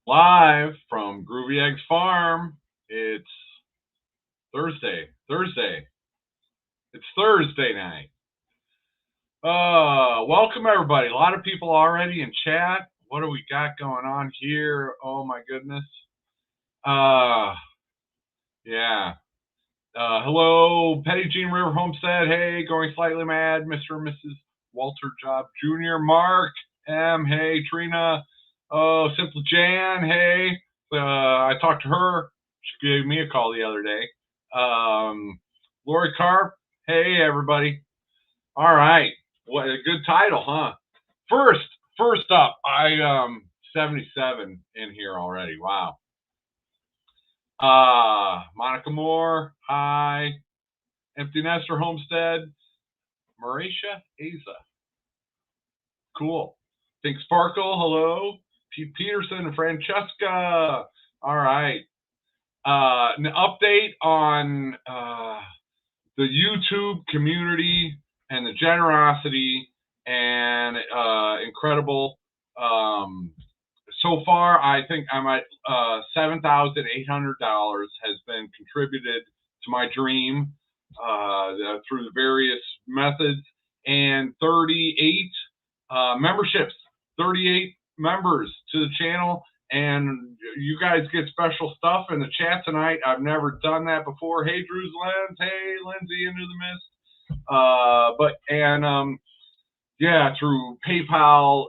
Live from Groovy Eggs Farm. It's Thursday. It's Thursday night. Welcome everybody. A lot of people already in chat. What do we got going on here? Oh my goodness. Yeah. Hello, Petty Jean River Homestead. Hey, going slightly mad, Mr. and Mrs. Walter Job Jr. Mark M. Hey, Trina. Oh, Simple Jan. Hey. I talked to her. She gave me a call the other day. Lori Carp. Hey, everybody. All right. What a good title, huh? First up, I 77 in here already. Wow. Monica Moore, hi. Empty Nester Homestead, Marisha Asa. Cool. Think Sparkle, hello. Pete Peterson, Francesca. All right. An update on the YouTube community and the generosity and incredible. So far, I think I'm at $7,800 has been contributed to my dream through the various methods, and 38 memberships, 38 members to the channel, and you guys get special stuff in the chat tonight. I've never done that before. Hey, Drew's Lens. Hey, Lindsay into the mist. Yeah, through PayPal,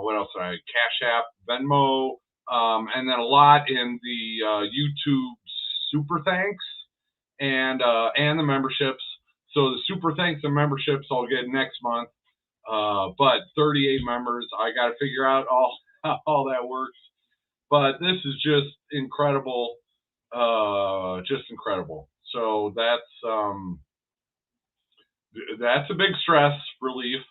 what else? CashApp, Venmo, and then a lot in the YouTube super thanks and the memberships. So the super thanks and memberships I'll get next month. But 38 members, I got to figure out how all that works. But this is just incredible, just incredible. So that's a big stress relief.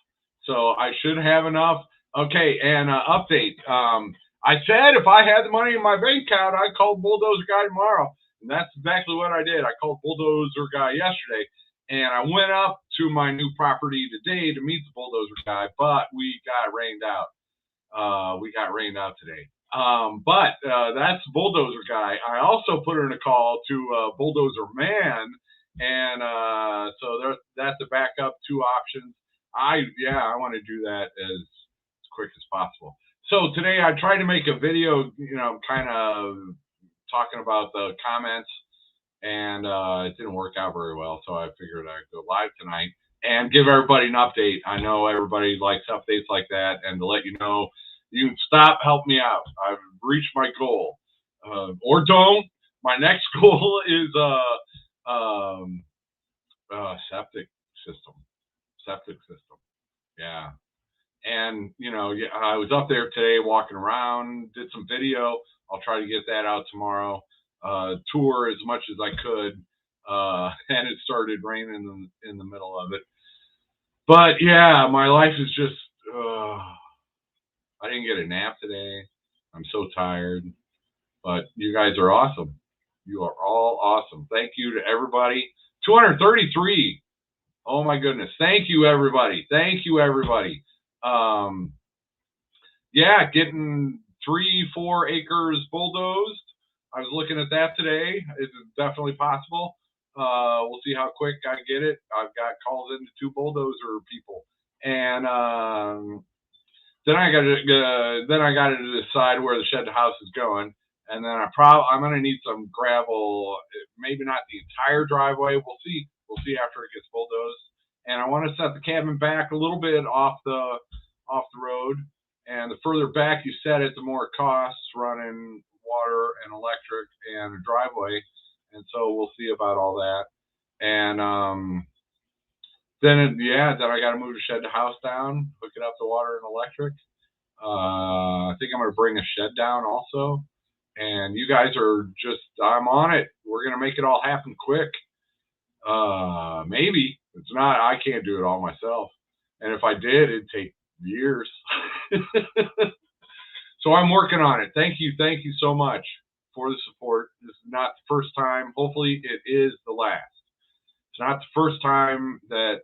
So I should have enough. Okay, and update. I said if I had the money in my bank account, I'd call Bulldozer Guy tomorrow. And that's exactly what I did. I called Bulldozer Guy yesterday. And I went up to my new property today to meet the Bulldozer Guy, but we got rained out. We got rained out today. But that's Bulldozer Guy. I also put in a call to Bulldozer Man. And so that's a backup, 2 options. I want to do that as quick as possible. So today I tried to make a video, kind of talking about the comments, and it didn't work out very well. So I figured I'd go live tonight and give everybody an update. I know everybody likes updates like that, and to let you know, you can stop, help me out. I've reached my goal, or don't. My next goal is septic system. Yeah. And I was up there today walking around, did some video. I'll try to get that out tomorrow. Tour as much as I could. And it started raining in the middle of it. But yeah, my life is just I didn't get a nap today. I'm so tired. But you guys are awesome. You are all awesome. Thank you to everybody. 233. Oh my goodness. Thank you, everybody. Yeah, getting 3-4 acres bulldozed. I was looking at that today. It's definitely possible. We'll see how quick I get it. I've got calls into 2 bulldozer people. And then I got to decide where the shed house is going. And then I'm going to need some gravel, maybe not the entire driveway. We'll see after it gets bulldozed. And I want to set the cabin back a little bit off the road. And the further back you set it, the more it costs running water and electric and a driveway. And so we'll see about all that. And then I got to move the shed house down, hook it up to water and electric. I think I'm going to bring a shed down also. And you guys are I'm on it. We're going to make it all happen quick. Maybe. It's not, I can't do it all myself. And if I did, it'd take years. So I'm working on it. Thank you so much for the support. This is not the first time. Hopefully it is the last. It's not the first time that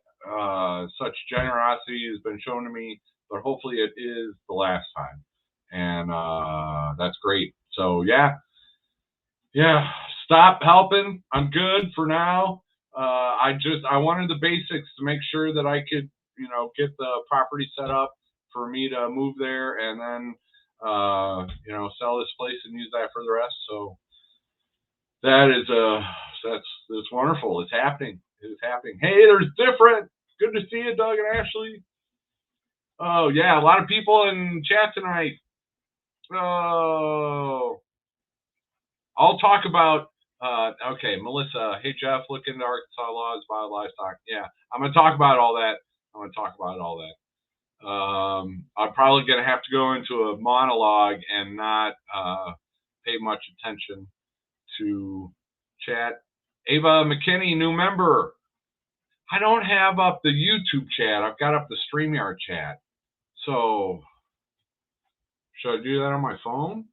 such generosity has been shown to me, but hopefully it is the last time. And that's great. So yeah, stop helping. I'm good for now. I wanted the basics to make sure that I could, get the property set up for me to move there, and then, sell this place and use that for the rest. So that's wonderful. It's happening. It's happening. Hey, there's different. Good to see you, Doug and Ashley. Oh yeah, a lot of people in chat tonight. Oh, I'll talk about. Okay, Melissa. Hey Jeff, look into Arkansas laws about livestock. Yeah, I'm gonna talk about all that. I'm probably gonna have to go into a monologue and not pay much attention to chat. Ava McKinney, new member. I don't have up the YouTube chat. I've got up the StreamYard chat. So should I do that on my phone?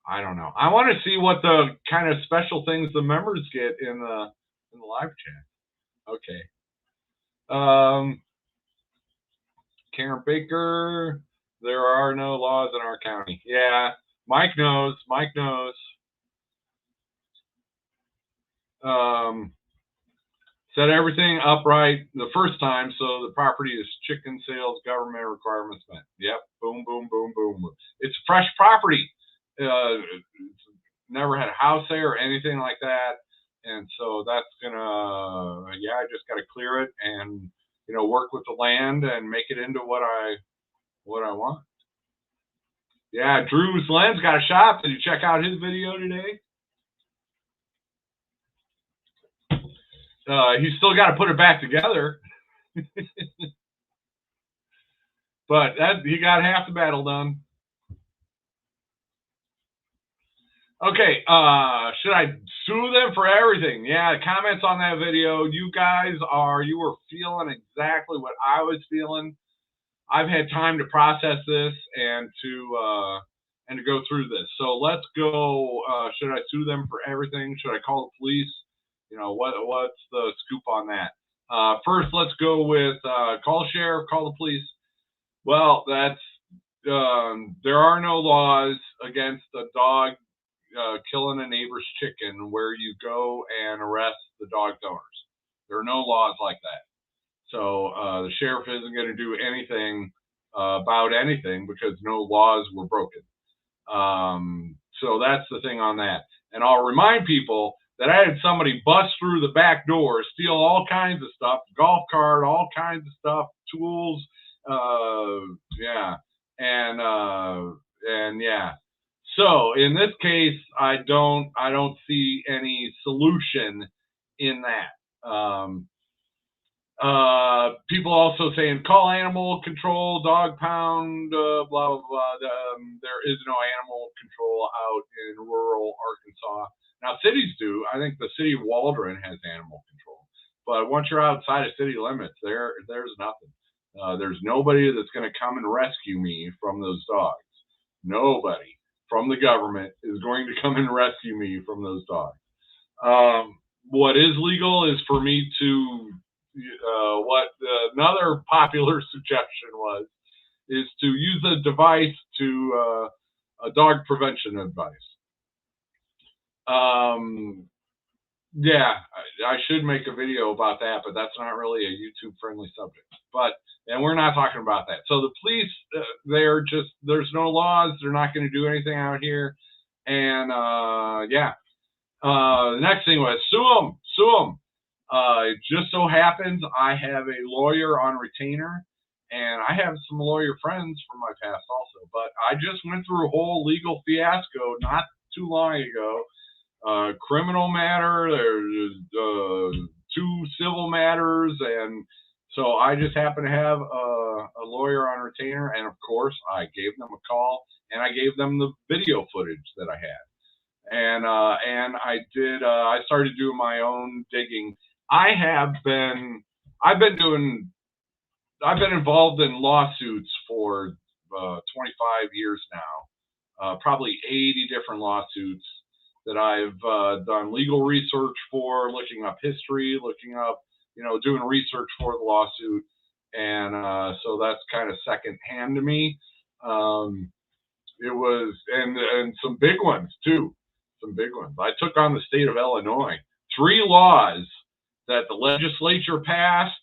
I don't know. I want to see what the kind of special things the members get in the live chat. Okay. Karen Baker, there are no laws in our county. Yeah, Mike knows. Set everything up right the first time so the property is chicken sales, government requirements met. Yep, boom, boom, boom, boom. It's fresh property. It's never had a house there or anything like that. And so that's gonna, I just gotta clear it and, work with the land and make it into what I want. Yeah, Drew's Lens got a shop. Did you check out his video today? He's still got to put it back together. But he got half the battle done. Okay, should I sue them for everything? Yeah, comments on that video. You were feeling exactly what I was feeling. I've had time to process this and to go through this. So let's go. Should I sue them for everything? Should I call the police? What's the scoop on that? First, let's go with call the sheriff, call the police. Well, that's there are no laws against a dog killing a neighbor's chicken where you go and arrest the dog's owners. There are no laws like that. So the sheriff isn't going to do anything about anything because no laws were broken. So that's the thing on that. And I'll remind people that I had somebody bust through the back door, steal all kinds of stuff, golf cart, all kinds of stuff, tools, and yeah. So in this case, I don't see any solution in that. People also saying call animal control, dog pound, blah blah blah. There is no animal control out in rural Arkansas. Now cities do. I think the city of Waldron has animal control, but once you're outside of city limits, there's nothing. There's nobody that's going to come and rescue me from those dogs. Nobody from the government is going to come and rescue me from those dogs. What is legal is for me to what another popular suggestion is to use a device to a dog prevention advice. Yeah, I should make a video about that, but that's not really a YouTube friendly subject. And we're not talking about that. So the police, there's no laws. They're not going to do anything out here. And the next thing was sue them. It just so happens I have a lawyer on retainer, and I have some lawyer friends from my past also. But I just went through a whole legal fiasco not too long ago. Criminal matter, there's 2 civil matters, and so I just happen to have a lawyer on retainer, and of course I gave them a call and I gave them the video footage that I had, and I started doing my own digging. I've been involved in lawsuits for 25 years now, probably 80 different lawsuits that I've done legal research for, looking up history, looking up, doing research for the lawsuit. And so that's kind of secondhand to me. and some big ones too. Some big ones. I took on the state of Illinois. 3 laws that the legislature passed,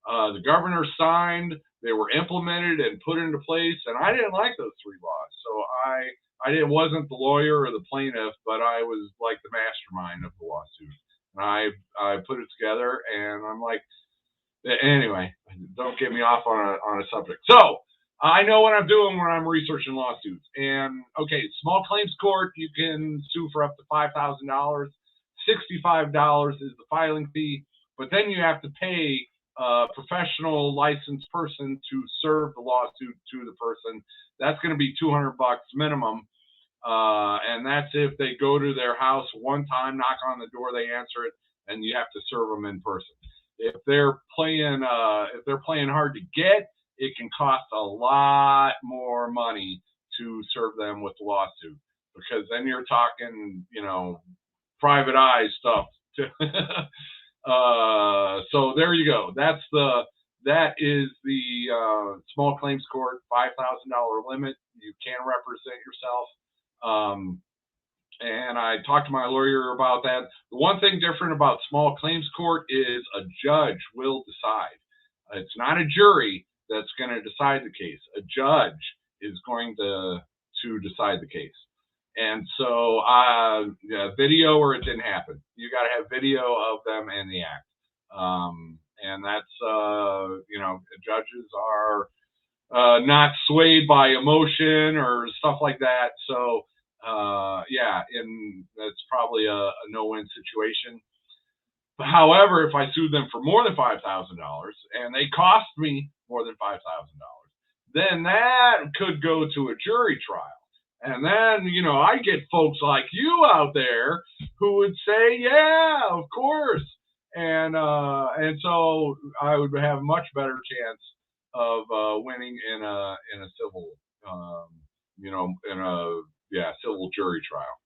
the governor signed, they were implemented and put into place, and I didn't like those 3 laws. So wasn't the lawyer or the plaintiff, but I was like the mastermind of the lawsuit. And I put it together, and I'm like, anyway, don't get me off on a subject. So I know what I'm doing when I'm researching lawsuits. And okay, small claims court, you can sue for up to $5,000. $65 is the filing fee, but then you have to pay a professional licensed person to serve the lawsuit to the person. That's going to be $200 minimum. And that's if they go to their house one time, knock on the door, they answer it, and you have to serve them in person. If they're playing hard to get, it can cost a lot more money to serve them with the lawsuit, because then you're talking, private eye stuff. So there you go. That is the small claims court, $5,000 limit. You can represent yourself. And I talked to my lawyer about that. The one thing different about small claims court is a judge will decide. It's not a jury that's going to decide the case. A judge is going to decide the case. And so video, or it didn't happen. You got to have video of them in the act. And that's, judges are not swayed by emotion or stuff like that. So, and that's probably a no-win situation. However, if I sued them for more than $5,000 and they cost me more than $5,000, then that could go to a jury trial. And then, I get folks like you out there who would say, yeah, of course. And so I would have a much better chance of winning in a civil, civil jury trial.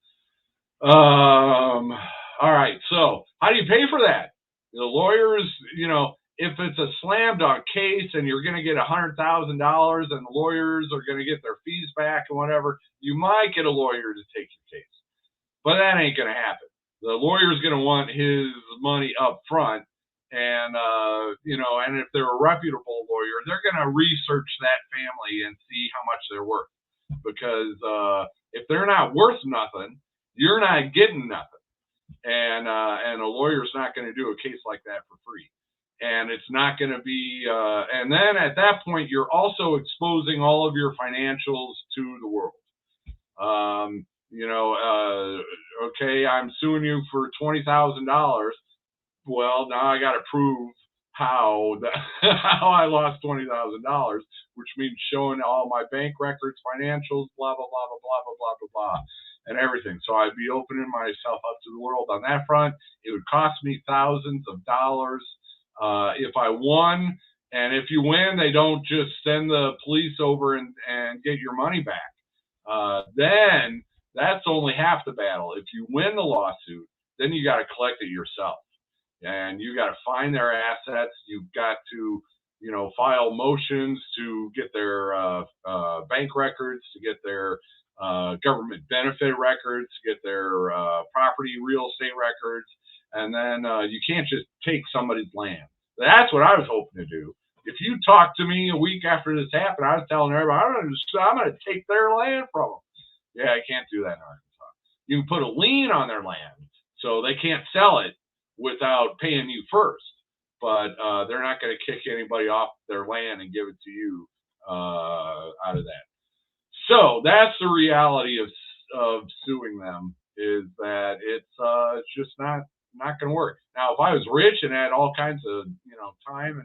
All right. So how do you pay for that? The lawyers, if it's a slam dunk case and you're going to get $100,000 and the lawyers are going to get their fees back and whatever, you might get a lawyer to take your case. But that ain't going to happen. The lawyer's going to want his money up front. And, and if they're a reputable lawyer, they're going to research that family and see how much they're worth. Because if they're not worth nothing, you're not getting nothing. And a lawyer's not going to do a case like that for free. And it's not going to be, and then at that point, you're also exposing all of your financials to the world. Okay, I'm suing you for $20,000. Well, now I got to prove how I lost $20,000, which means showing all my bank records, financials, blah, blah, blah, blah, blah, blah, blah, blah, blah, and everything. So I'd be opening myself up to the world on that front. It would cost me thousands of dollars if I won. And if you win, they don't just send the police over and get your money back. Then that's only half the battle. If you win the lawsuit, then you got to collect it yourself. And you got to find their assets. You've got to, file motions to get their bank records, to get their government benefit records, to get their property, real estate records. And then you can't just take somebody's land. That's what I was hoping to do. If you talk to me a week after this happened, I was telling everybody, I'm going to take their land from them. Yeah, I can't do that in Arkansas. You can put a lien on their land, so they can't sell it without paying you first. But they're not going to kick anybody off their land and give it to you out of that. So that's the reality of suing them, is that it's just not going to work. Now, if I was rich and had all kinds of time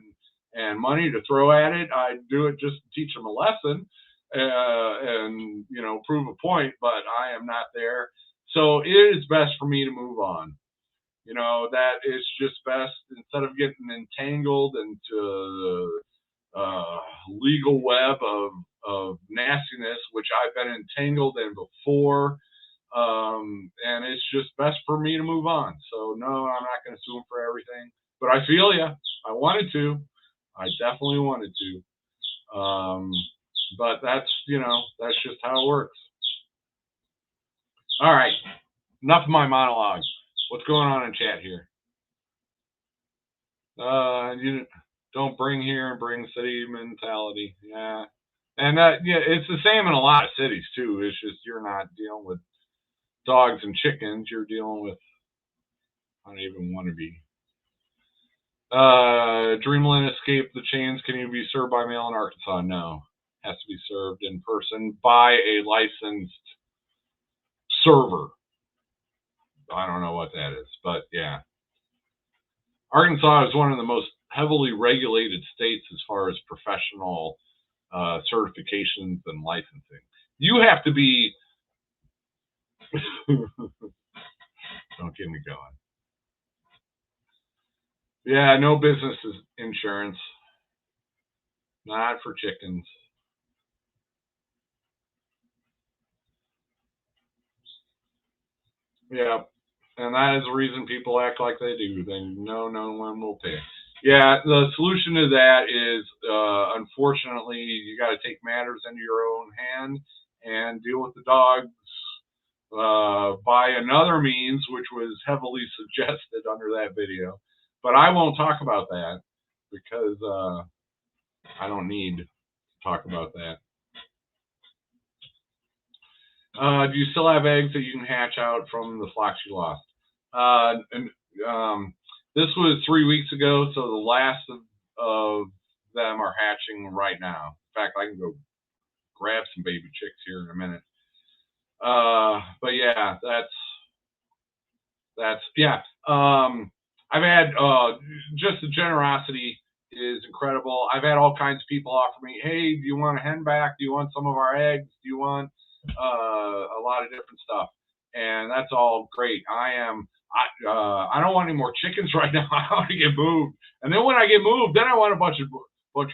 and money to throw at it, I'd do it just to teach them a lesson and prove a point. But I am not there, so it is best for me to move on. That is just best, instead of getting entangled into the legal web of nastiness, which I've been entangled in before. And it's just best for me to move on. So no, I'm not going to sue them for everything, but I feel you. I wanted to. I definitely wanted to. But that's just how it works. All right. Enough of my monologue. What's going on in chat here? You don't bring here and bring city mentality. Yeah. And yeah, it's the same in a lot of cities too. It's just you're not dealing with dogs and chickens. You're dealing with, I don't even want to be. Dreamland escape the chains. Can you be served by mail in Arkansas? No. Has to be served in person by a licensed server. I don't know what that is, but yeah. Arkansas is one of the most heavily regulated states as far as professional certifications and licensing. You have to be. Don't get me going. Yeah, no business insurance. Not for chickens. Yeah, and that is the reason people act like they do. They know no one will pay. Yeah, the solution to that is, unfortunately, you got to take matters into your own hand and deal with the dogs by another means, which was heavily suggested under that video. But I won't talk about that because I don't need to talk about that. Do you still have eggs that you can hatch out from the flocks you lost? This was 3 weeks ago, so the last of them are hatching right now. In fact, I can go grab some baby chicks here in a minute. But yeah, that's yeah. I've had just the generosity is incredible. I've had all kinds of people offer me, hey, do you want a hen back? Do you want some of our eggs? Do you want a lot of different stuff? And that's all great. I don't want any more chickens right now. I want to get moved. And then when I get moved, then I want a bunch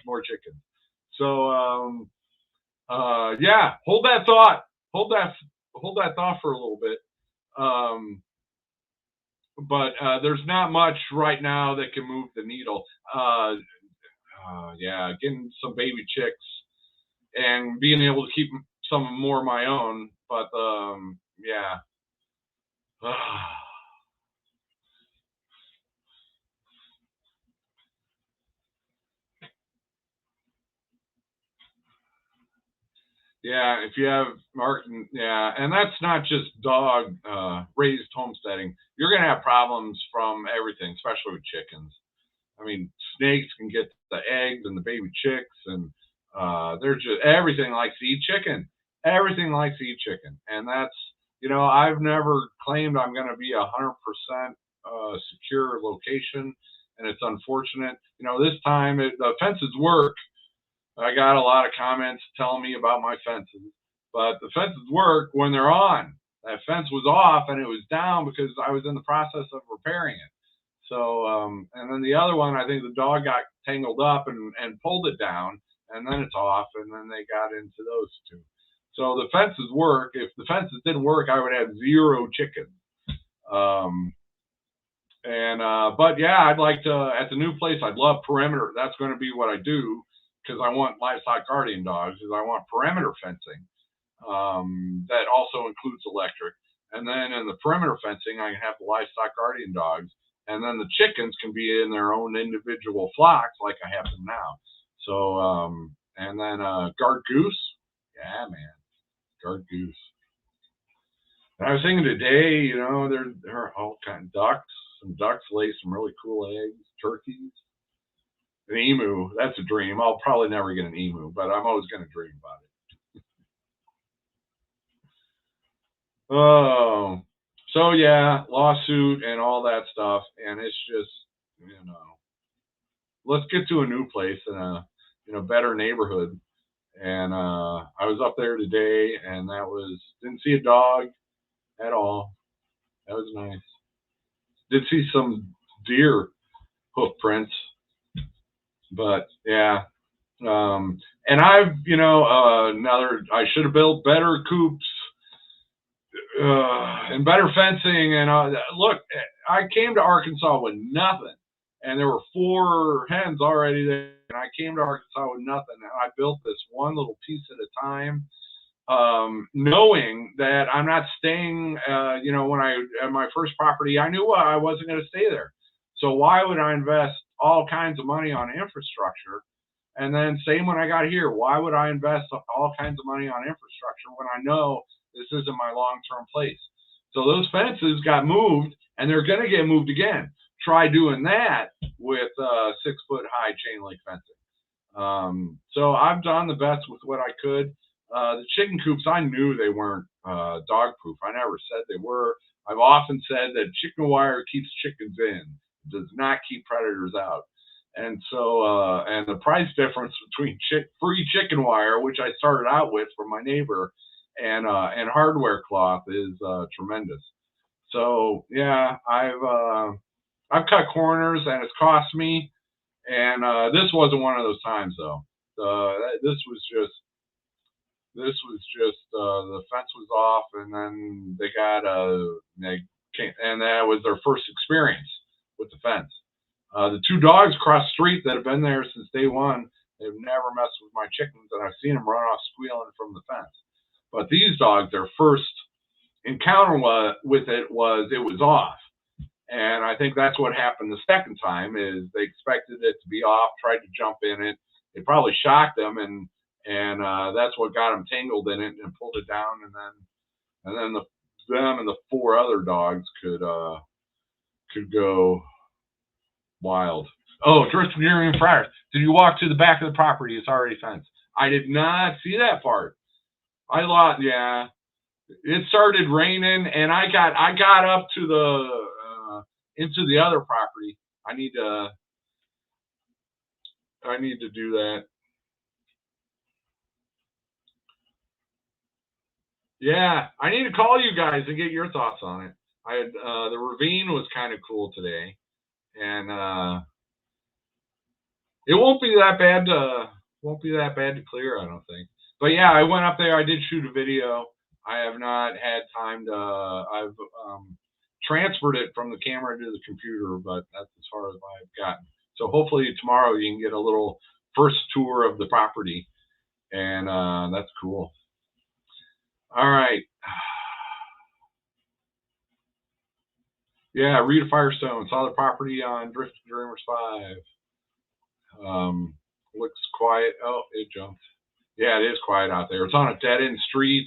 more chickens. So yeah, hold that thought. Hold that thought for a little bit. But there's not much right now that can move the needle. Yeah, getting some baby chicks and being able to keep some more of my own. But yeah. Yeah, if you have Martin, yeah, and that's not just dog raised homesteading. You're gonna have problems from everything, especially with chickens. I mean, snakes can get the eggs and the baby chicks, and they're just everything likes to eat chicken. Everything likes to eat chicken, and that's I've never claimed I'm going to be 100% secure location, and it's unfortunate. This time the fences work. I got a lot of comments telling me about my fences, but the fences work when they're on. That fence was off and it was down because I was in the process of repairing it. So, and then the other one, I think the dog got tangled up and pulled it down, and then it's off, and then they got into those two. So the fences work. If the fences didn't work, I would have 0 chickens. But yeah, I'd like to, at the new place, I'd love perimeter. That's going to be what I do, because I want livestock guardian dogs, is I want perimeter fencing that also includes electric. And then in the perimeter fencing, I can have the livestock guardian dogs, and then the chickens can be in their own individual flocks like I have them now. So, and then guard goose. Yeah, man, guard goose. And I was thinking today, there are all kinds of ducks. Some ducks lay some really cool eggs, turkeys. An emu, that's a dream. I'll probably never get an emu, but I'm always going to dream about it. Oh, so yeah, lawsuit and all that stuff, and it's just, let's get to a new place in a better neighborhood. And I was up there today, and didn't see a dog at all. That was nice. Did see some deer hoof prints, but yeah. And I've, I should have built better coops and better fencing. And look, I came to Arkansas with nothing, and there were 4 hens already there. And I came to Arkansas with nothing, and I built this one little piece at a time. knowing that I'm not staying, you know, when I at my first property, I knew I wasn't going to stay there. So why would I invest all kinds of money on infrastructure? And then same when I got here, why would I invest all kinds of money on infrastructure when I know this isn't my long-term place? So those fences got moved, and they're going to get moved again. Try doing that with 6-foot high chain link fencing. So I've done the best with what I could. The chicken coops, I knew they weren't dog proof. I never said they were. I've often said that chicken wire keeps chickens in, does not keep predators out. And so, and the price difference between free chicken wire, which I started out with from my neighbor, and hardware cloth is tremendous. So yeah, I've cut corners, and it's cost me. And this wasn't one of those times though. This was just the fence was off, and then they got and that was their first experience with the fence. The 2 dogs across the street that have been there since day one, they've never messed with my chickens, and I've seen them run off squealing from the fence. But these dogs, their first encounter with it was off. And I think that's what happened the second time, is they expected it to be off, tried to jump in it. It probably shocked them, and that's what got them tangled in it and pulled it down. And then them and the 4 other dogs could go wild. Oh, drifting Union Friars. Did you walk to the back of the property? It's already fenced. I did not see that part. I thought, yeah, it started raining, and I got up to the into the other property. I need to do that. Yeah, I need to call you guys and get your thoughts on it. The ravine was kind of cool today, and it won't be that bad to clear, I don't think. But yeah, I went up there. I did shoot a video. I have not had time to. I've transferred it from the camera to the computer, but that's as far as I've gotten. So hopefully tomorrow you can get a little first tour of the property, and that's cool. All right. Yeah, Rita Firestone saw the property on Drifting Dreamers 5. Looks quiet. Oh, it jumped. Yeah, it is quiet out there. It's on a dead-end street,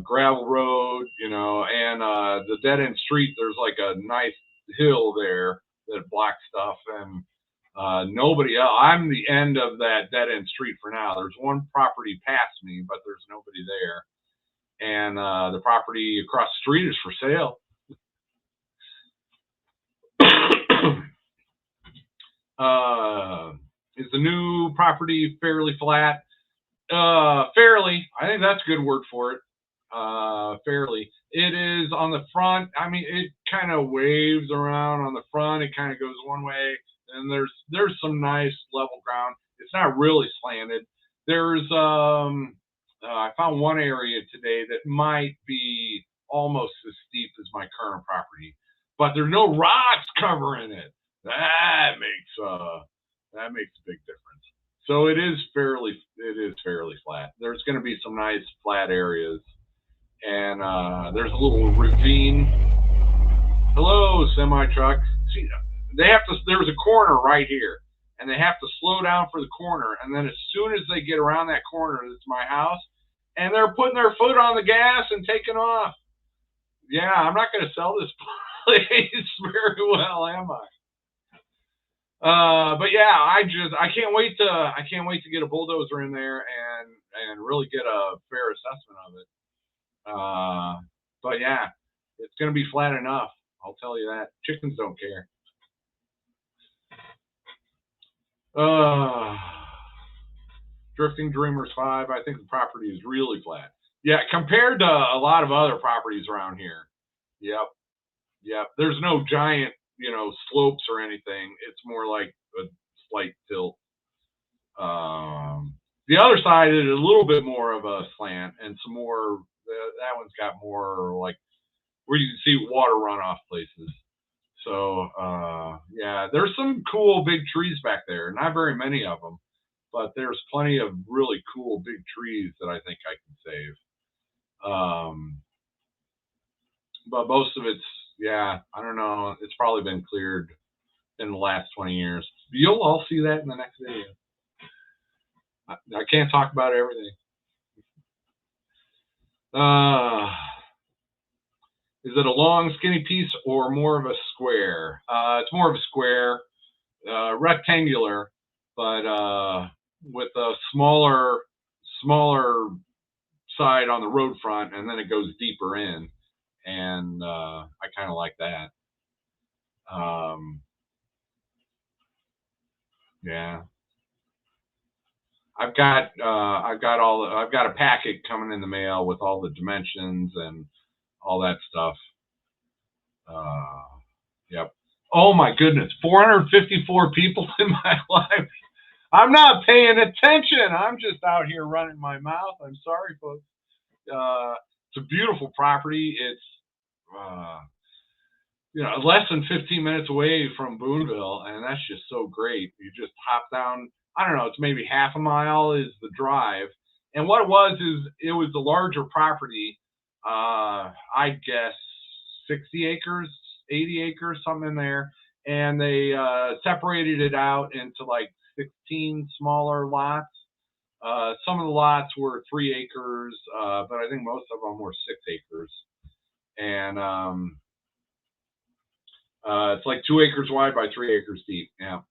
gravel road, you know, and the dead-end street, there's like a nice hill there that blocks stuff, and nobody else. I'm the end of that dead-end street for now. There's one property past me, but there's nobody there. And the property across the street is for sale. Is the new property fairly flat? Fairly. I think that's a good word for it. Fairly. It is on the front. I mean, it kind of waves around on the front. It kind of goes one way, and there's some nice level ground. It's not really slanted. There's I found one area today that might be almost as steep as my current property, but there's no rocks covering it. That makes a big difference. So it is fairly flat. There's going to be some nice flat areas, and there's a little ravine. Hello, semi truck. See, there's a corner right here, and they have to slow down for the corner, and then as soon as they get around that corner, it's my house, and they're putting their foot on the gas and taking off. Yeah, I'm not going to sell this place very well, am I? But yeah, I can't wait to get a bulldozer in there and really get a fair assessment of it. But yeah, it's going to be flat enough. I'll tell you that. Chickens don't care. Drifting Dreamers 5. I think the property is really flat. Yeah, compared to a lot of other properties around here. Yep. There's no giant, slopes or anything. It's more like a slight tilt. The other side is a little bit more of a slant, and some more. That one's got more like where you can see water runoff places. So yeah, there's some cool big trees back there. Not very many of them, but there's plenty of really cool big trees that I think I can save. But most of it's, yeah, I don't know. It's probably been cleared in the last 20 years. You'll all see that in the next video. I can't talk about everything. Is it a long, skinny piece or more of a square? It's more of a square, rectangular, but with a smaller side on the road front, and then it goes deeper in, and I kind of like that. Yeah, I've got a packet coming in the mail with all the dimensions and all that stuff. Yep. Oh my goodness, 454 people in my life. I'm not paying attention. I'm just out here running my mouth. I'm sorry, folks. It's a beautiful property. It's less than 15 minutes away from Boonville, and that's just so great. You just hop down. I don't know. It's maybe half a mile is the drive. And what it was is it was a larger property. I guess 60 acres, 80 acres, something in there. And they separated it out into like 16 smaller lots. Some of the lots were 3 acres, but I think most of them were 6 acres. And it's like 2 acres wide by 3 acres deep. Yeah.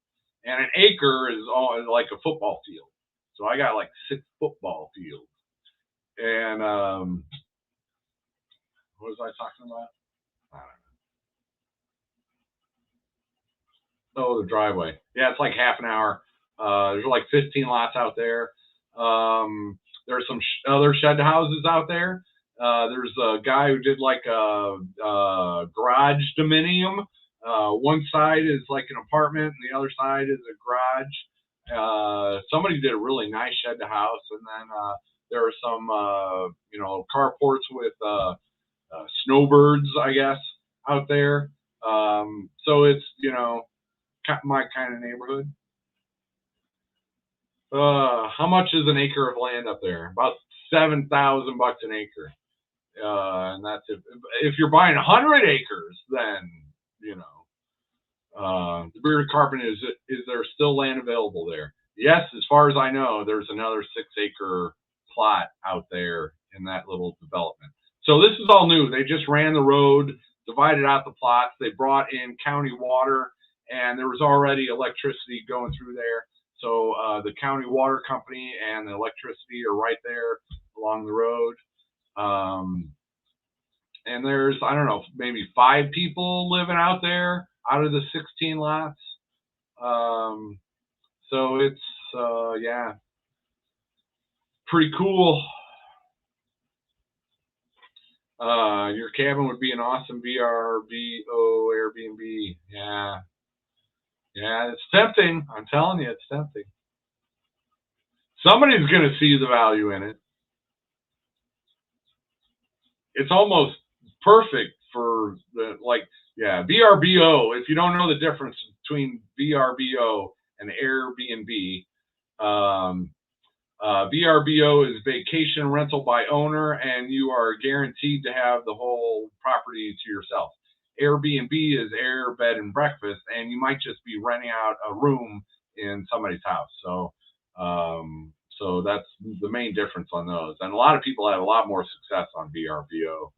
And an acre is all like a football field. So I got like 6 football fields. And what was I talking about? I don't know. Oh, the driveway. Yeah, it's like half an hour. There's like 15 lots out there. There's some other shed houses out there. There's a guy who did like a garage dominium. One side is like an apartment, and the other side is a garage. Somebody did a really nice shed house, and then there are some carports with snowbirds, I guess, out there. So it's my kind of neighborhood. How much is an acre of land up there? About $7,000 an acre. And that's if you're buying 100 acres, then the bearded carpet is there still land available there? Yes, as far as I know, there's another 6-acre plot out there in that little development. So this is all new. They just ran the road, divided out the plots. They brought in county water, and there was already electricity going through there. So the county water company and the electricity are right there along the road. And there's, I don't know, maybe 5 people living out there out of the 16 lots. So it's, yeah, pretty cool. Your cabin would be an awesome VRBO Airbnb. Yeah. Yeah, it's tempting. I'm telling you, it's tempting. Somebody's going to see the value in it. It's almost perfect for the, VRBO. If you don't know the difference between VRBO and Airbnb, VRBO is vacation rental by owner, and you are guaranteed to have the whole property to yourself. Airbnb is air, bed, and breakfast, and you might just be renting out a room in somebody's house. So, so that's the main difference on those. And a lot of people have a lot more success on VRBO.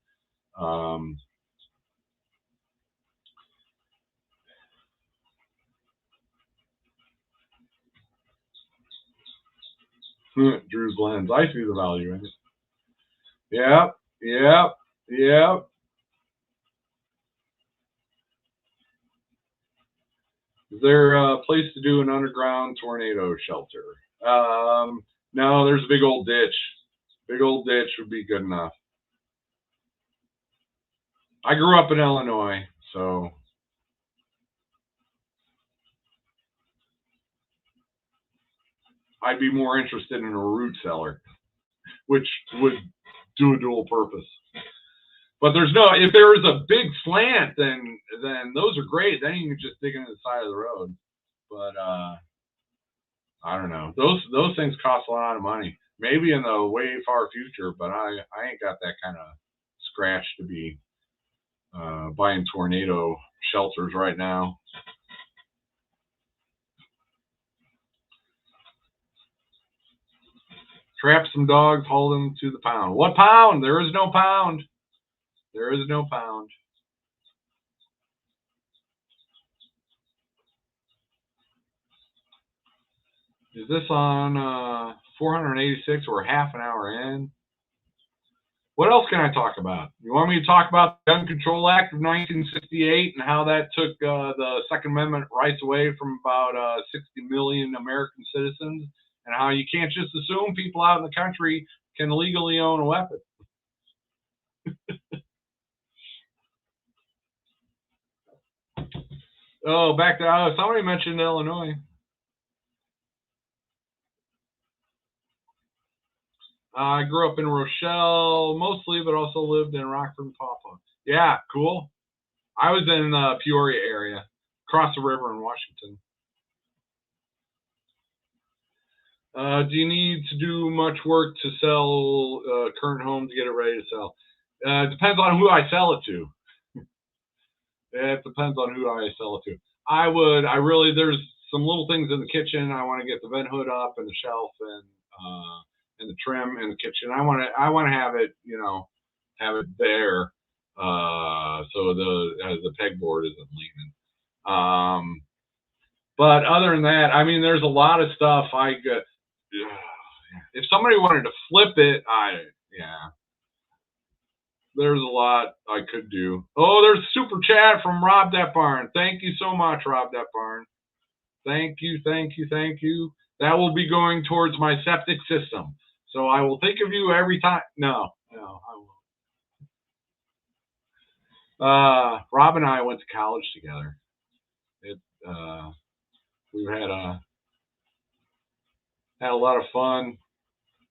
Drew's lens. I see the value in it. Yep. Yep. Yep. Is there a place to do an underground tornado shelter? No, there's a big old ditch. Big old ditch would be good enough. I grew up in Illinois, so I'd be more interested in a root cellar, which would do a dual purpose. But there's no, if there is a big slant, then those are great. Then you can just dig into the side of the road. But I don't know. Those things cost a lot of money. Maybe in the way far future, but I ain't got that kind of scratch to be buying tornado shelters right now. Trap some dogs, hold them to the pound. What pound? There is no pound. There is no pound. Is this on 486? We're half an hour in. What else can I talk about? You want me to talk about the Gun Control Act of 1968 and how that took the Second Amendment rights away from about 60 million American citizens, and how you can't just assume people out in the country can legally own a weapon? Oh, back to somebody mentioned Illinois. I grew up in Rochelle mostly, but also lived in Rockford and Pawpaw. Yeah, cool. I was in the Peoria area, across the river in Washington. Do you need to do much work to sell current home to get it ready to sell? It depends on who I sell it to. It depends on who I sell it to. There's some little things in the kitchen. I want to get the vent hood up and the shelf and the trim in the kitchen. I want to have it, have it there, so the pegboard isn't leaning. But other than that, I mean, there's a lot of stuff I could. If somebody wanted to flip it, there's a lot I could do. Oh, there's a super chat from Rob Detbarn. Thank you so much, Rob Detbarn. Thank you. That will be going towards my septic system. So I will think of you every time. No, I won't. Rob and I went to college together. We've had a lot of fun.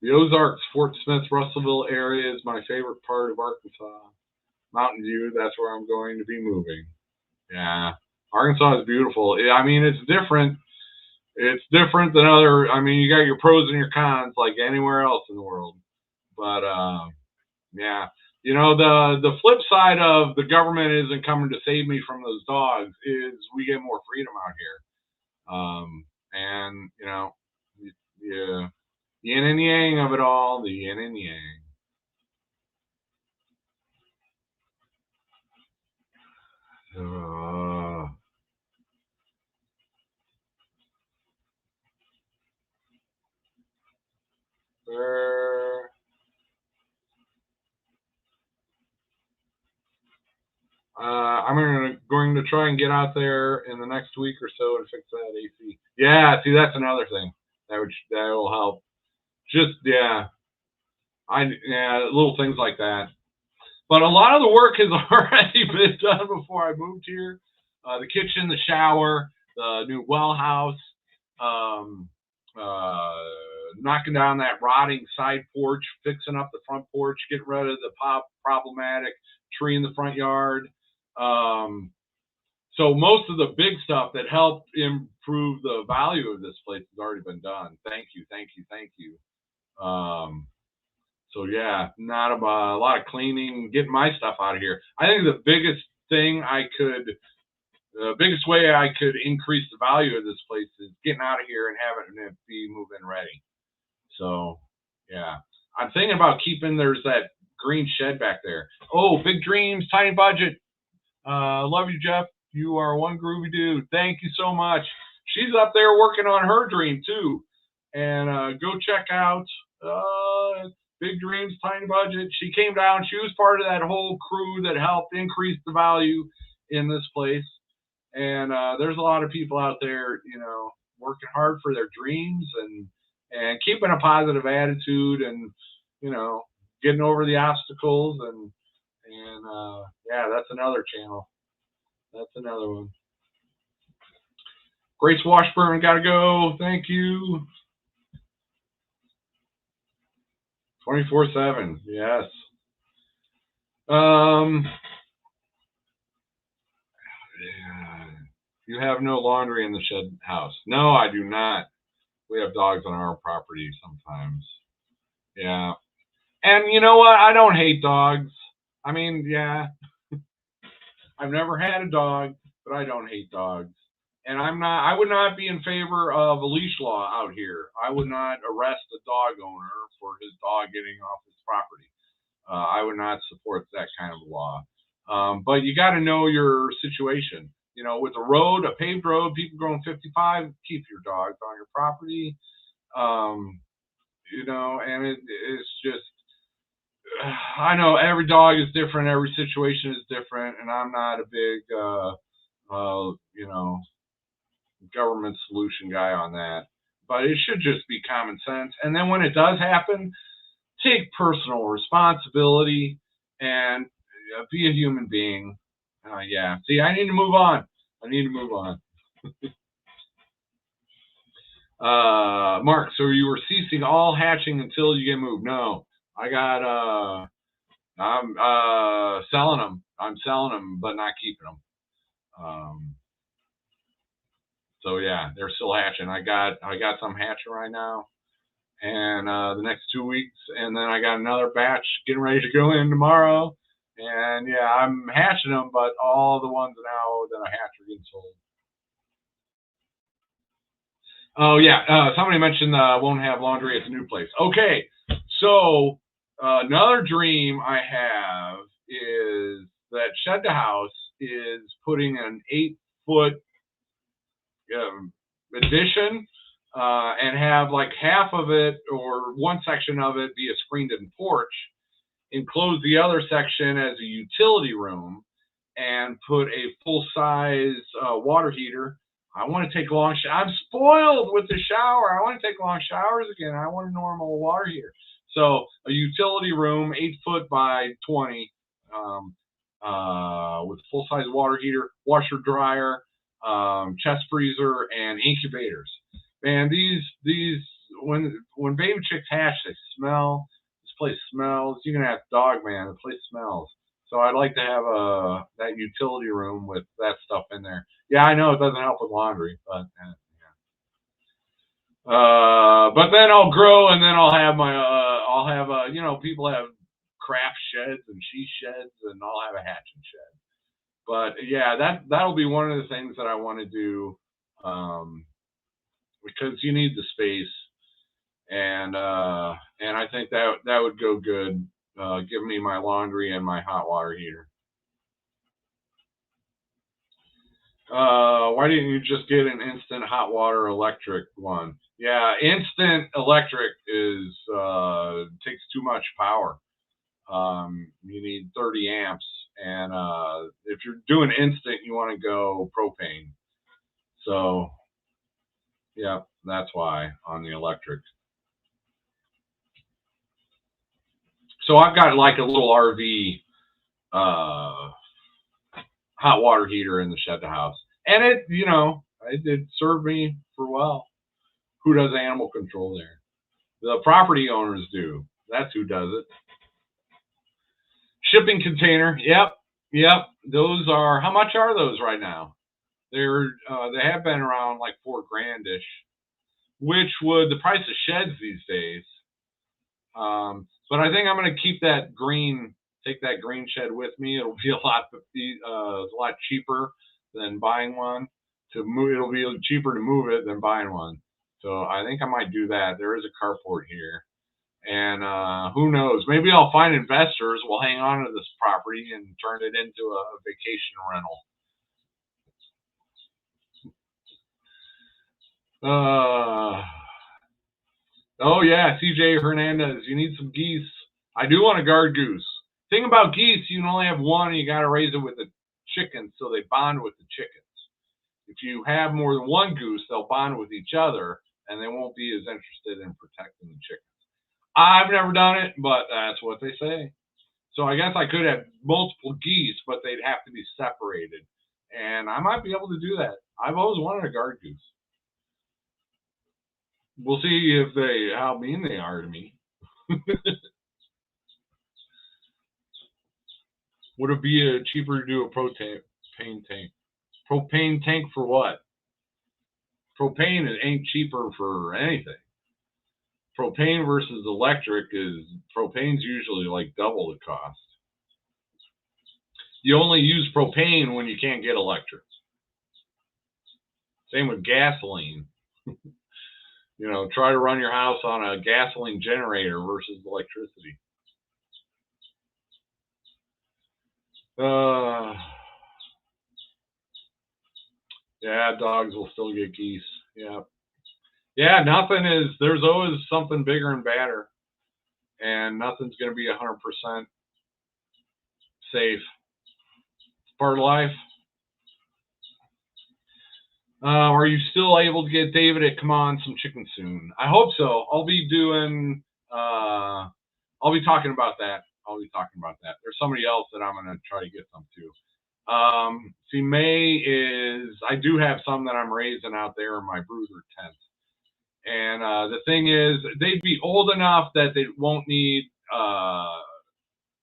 The Ozarks, Fort Smith, Russellville area is my favorite part of Arkansas. Mountain View, that's where I'm going to be moving. Yeah, Arkansas is beautiful. I mean, it's different. It's different than you got your pros and your cons like anywhere else in the world. But, yeah. The flip side of the government isn't coming to save me from those dogs is we get more freedom out here. And, yeah. Yin and yang of it all, the yin and yang. I'm going to try and get out there in the next week or so and fix that AC. Yeah, see, that's another thing that will help. Just little things like that. But a lot of the work has already been done before I moved here. The kitchen, the shower, the new well house, knocking down that rotting side porch, fixing up the front porch, getting rid of the problematic tree in the front yard. So most of the big stuff that helped improve the value of this place has already been done. Thank you. So yeah, not a lot of cleaning, getting my stuff out of here. I think the biggest way I could increase the value of this place is getting out of here and having it be move-in ready. So yeah, I'm thinking about there's that green shed back there. Oh, big dreams, tiny budget. Love you, Jeff. You are one groovy dude. Thank you so much. She's up there working on her dream too. And go check out Big Dreams, Tiny Budget. She came down. She was part of that whole crew that helped increase the value in this place. And there's a lot of people out there, working hard for their dreams and keeping a positive attitude and, getting over the obstacles. And that's another channel. That's another one. Grace Washburn, gotta go. Thank you. 24/7, yes. You have no laundry in the shed house. No, I do not. We have dogs on our property sometimes. Yeah. And you know what? I don't hate dogs. I mean, yeah, I've never had a dog, but I don't hate dogs. And I would not be in favor of a leash law out here. I would not arrest a dog owner for his dog getting off his property. I would not support that kind of law. But you got to know your situation. You know, with a paved road, people going 55, keep your dogs on your property. You know, and it's just, I know every dog is different, every situation is different, and I'm not a big, you know, government solution guy on that. But it should just be common sense. And then when it does happen, take personal responsibility and be a human being. Yeah. See, I need to move on. Mark, so you were ceasing all hatching until you get moved? No, I got. I'm selling them. I'm selling them, but not keeping them. So yeah, they're still hatching. I got some hatching right now, and the next 2 weeks, and then I got another batch getting ready to go in tomorrow. And yeah, I'm hatching them, but all the ones now that I hatch are getting sold. Oh yeah, somebody mentioned won't have laundry at the new place. Okay, so another dream I have is that Shed the House is putting an 8-foot addition and have like half of it or one section of it be a screened-in porch, enclose the other section as a utility room, and put a full-size water heater. I want to take long showers. I'm spoiled with the shower. I want to take long showers again. I want a normal water heater. So a utility room, 8 foot by 20, with a full-size water heater, washer, dryer, chest freezer, and incubators. Man, these when baby chicks hatch, they smell. This place smells. You can have dog, man. The place smells. So I'd like to have that utility room with that stuff in there. Yeah, I know it doesn't help with laundry, but yeah. But then I'll grow, and then I'll have you know, people have craft sheds and she sheds, and I'll have a hatching shed. But yeah, that'll be one of the things that I want to do, because you need the space, and I think that would go good. Give me my laundry and my hot water heater. Why didn't you just get an instant hot water electric one? Yeah, instant electric takes too much power. You need 30 amps, and if you're doing instant, you want to go propane. So, yeah, that's why on the electric. So I've got like a little RV hot water heater in the Shed the House, and it served me for well. Who does animal control there? The property owners do. That's who does it. Shipping container. Yep. Those are, how much are those right now? They have been around like $4,000-ish, which would the price of sheds these days. But I think I'm going to take that green shed with me. It'll be a lot cheaper than buying one. It'll be cheaper to move it than buying one. So I think I might do that. There is a carport here. And who knows? Maybe I'll find investors will hang on to this property and turn it into a vacation rental. Oh yeah, CJ Hernandez, you need some geese. I do want a guard goose. Thing about geese, you can only have one, and you got to raise it with the chickens so they bond with the chickens. If you have more than one goose, they'll bond with each other, and they won't be as interested in protecting the chickens. I've never done it, but that's what they say. So I guess I could have multiple geese, but they'd have to be separated. And I might be able to do that. I've always wanted a guard goose. We'll see how mean they are to me. Would it be cheaper to do a propane tank? Propane tank for what? propane ain't cheaper for anything. Propane versus electric propane's usually like double the cost. You only use propane when you can't get electric. Same with gasoline. You know, try to run your house on a gasoline generator versus electricity. Yeah, dogs will still get geese. Yeah. Yeah, there's always something bigger and badder. And nothing's going to be 100% safe. It's part of life. Are you still able to get David at Come On some chicken soon? I hope so. I'll be talking about that. There's somebody else that I'm going to try to get some too. See, I do have some that I'm raising out there in my brooder tent. And the thing is, they'd be old enough that they won't need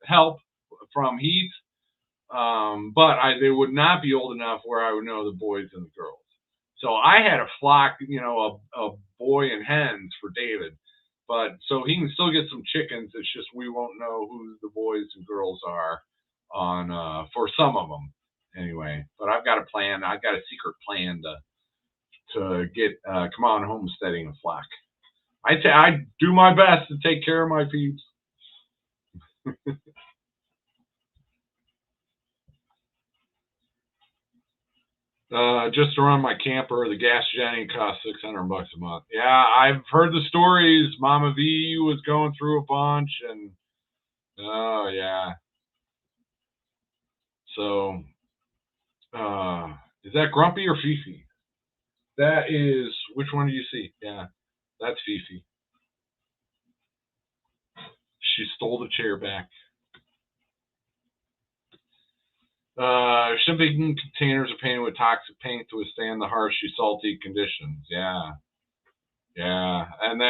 help from heat. But they would not be old enough where I would know the boys and the girls. So I had a flock, of boy and hens for David. But so he can still get some chickens. It's just we won't know who the boys and girls are for some of them anyway. But I've got a plan. I've got a secret plan to get Come On homesteading a flock. I do my best to take care of my peeps. Just to run my camper, the gas Jenny costs $600 a month. Yeah, I've heard the stories. Mama V was going through a bunch, and oh yeah. So, is that Grumpy or Fifi? That is, which one do you see? Yeah, that's Fifi. She stole the chair back. Shipping containers are painted with toxic paint to withstand the harshly salty conditions. Yeah. Yeah. And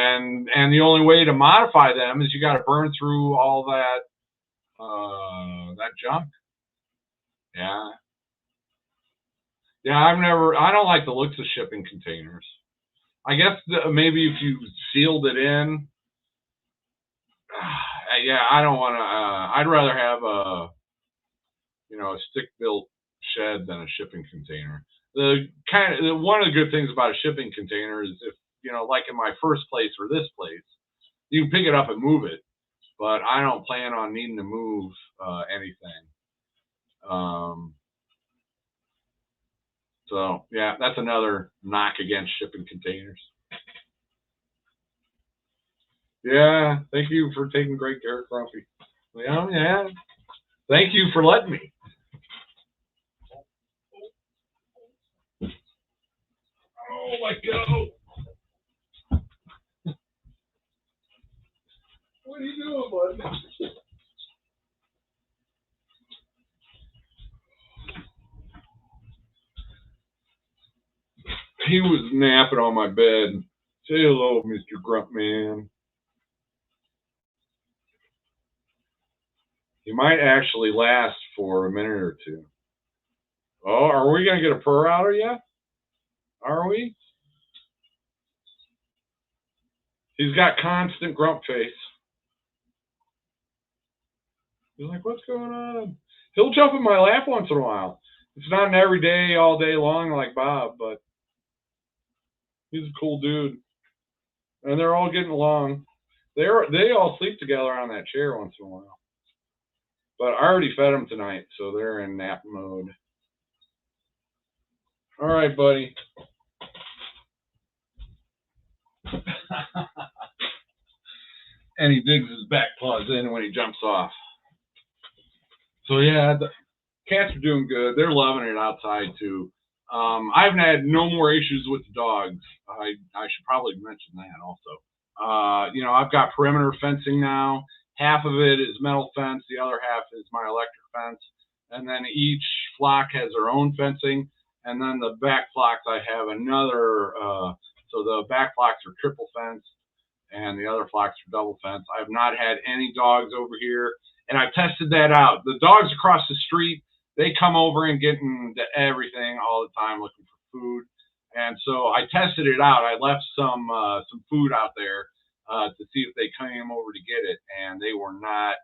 the only way to modify them is you got to burn through all that junk. Yeah. Yeah, I don't like the looks of shipping containers. I guess maybe if you sealed it in, yeah, I don't want to, I'd rather have a stick-built shed than a shipping container. One of the good things about a shipping container is if, like in my first place or this place, you can pick it up and move it, but I don't plan on needing to move anything. So yeah, that's another knock against shipping containers. Yeah, thank you for taking great care of Grumpy. Yeah. Thank you for letting me. Oh, let go. What are you doing, bud? He was napping on my bed. Say hello, Mr. Grumpman. He might actually last for a minute or two. Oh, are we going to get a purr outer yet? Are we? He's got constant grump face. He's like, what's going on? He'll jump in my lap once in a while. It's not an every day, all day long like Bob, but he's a cool dude. And they're all getting along. They all sleep together on that chair once in a while. But I already fed them tonight, so they're in nap mode. All right, buddy. And he digs his back paws in when he jumps off. So yeah, the cats are doing good. They're loving it outside too. I haven't had no more issues with the dogs. I should probably mention that also. I've got perimeter fencing now. Half of it is metal fence. The other half is my electric fence. And then each flock has their own fencing. And then the back flocks, I have another. So the back flocks are triple fence, and the other flocks are double fence. I have not had any dogs over here, and I've tested that out. The dogs across the street, they come over and get into everything all the time looking for food. And so I tested it out. I left some food out there to see if they came over to get it, and they were not.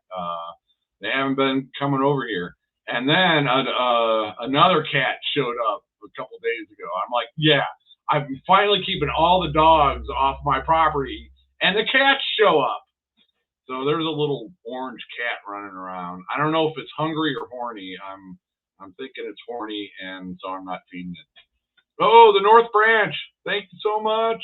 They haven't been coming over here. And then another cat showed up a couple days ago. I'm like, yeah, I'm finally keeping all the dogs off my property, and the cats show up. So there's a little orange cat running around. I don't know if it's hungry or horny. I'm thinking it's horny, and so I'm not feeding it. Oh, the North Branch. Thank you so much.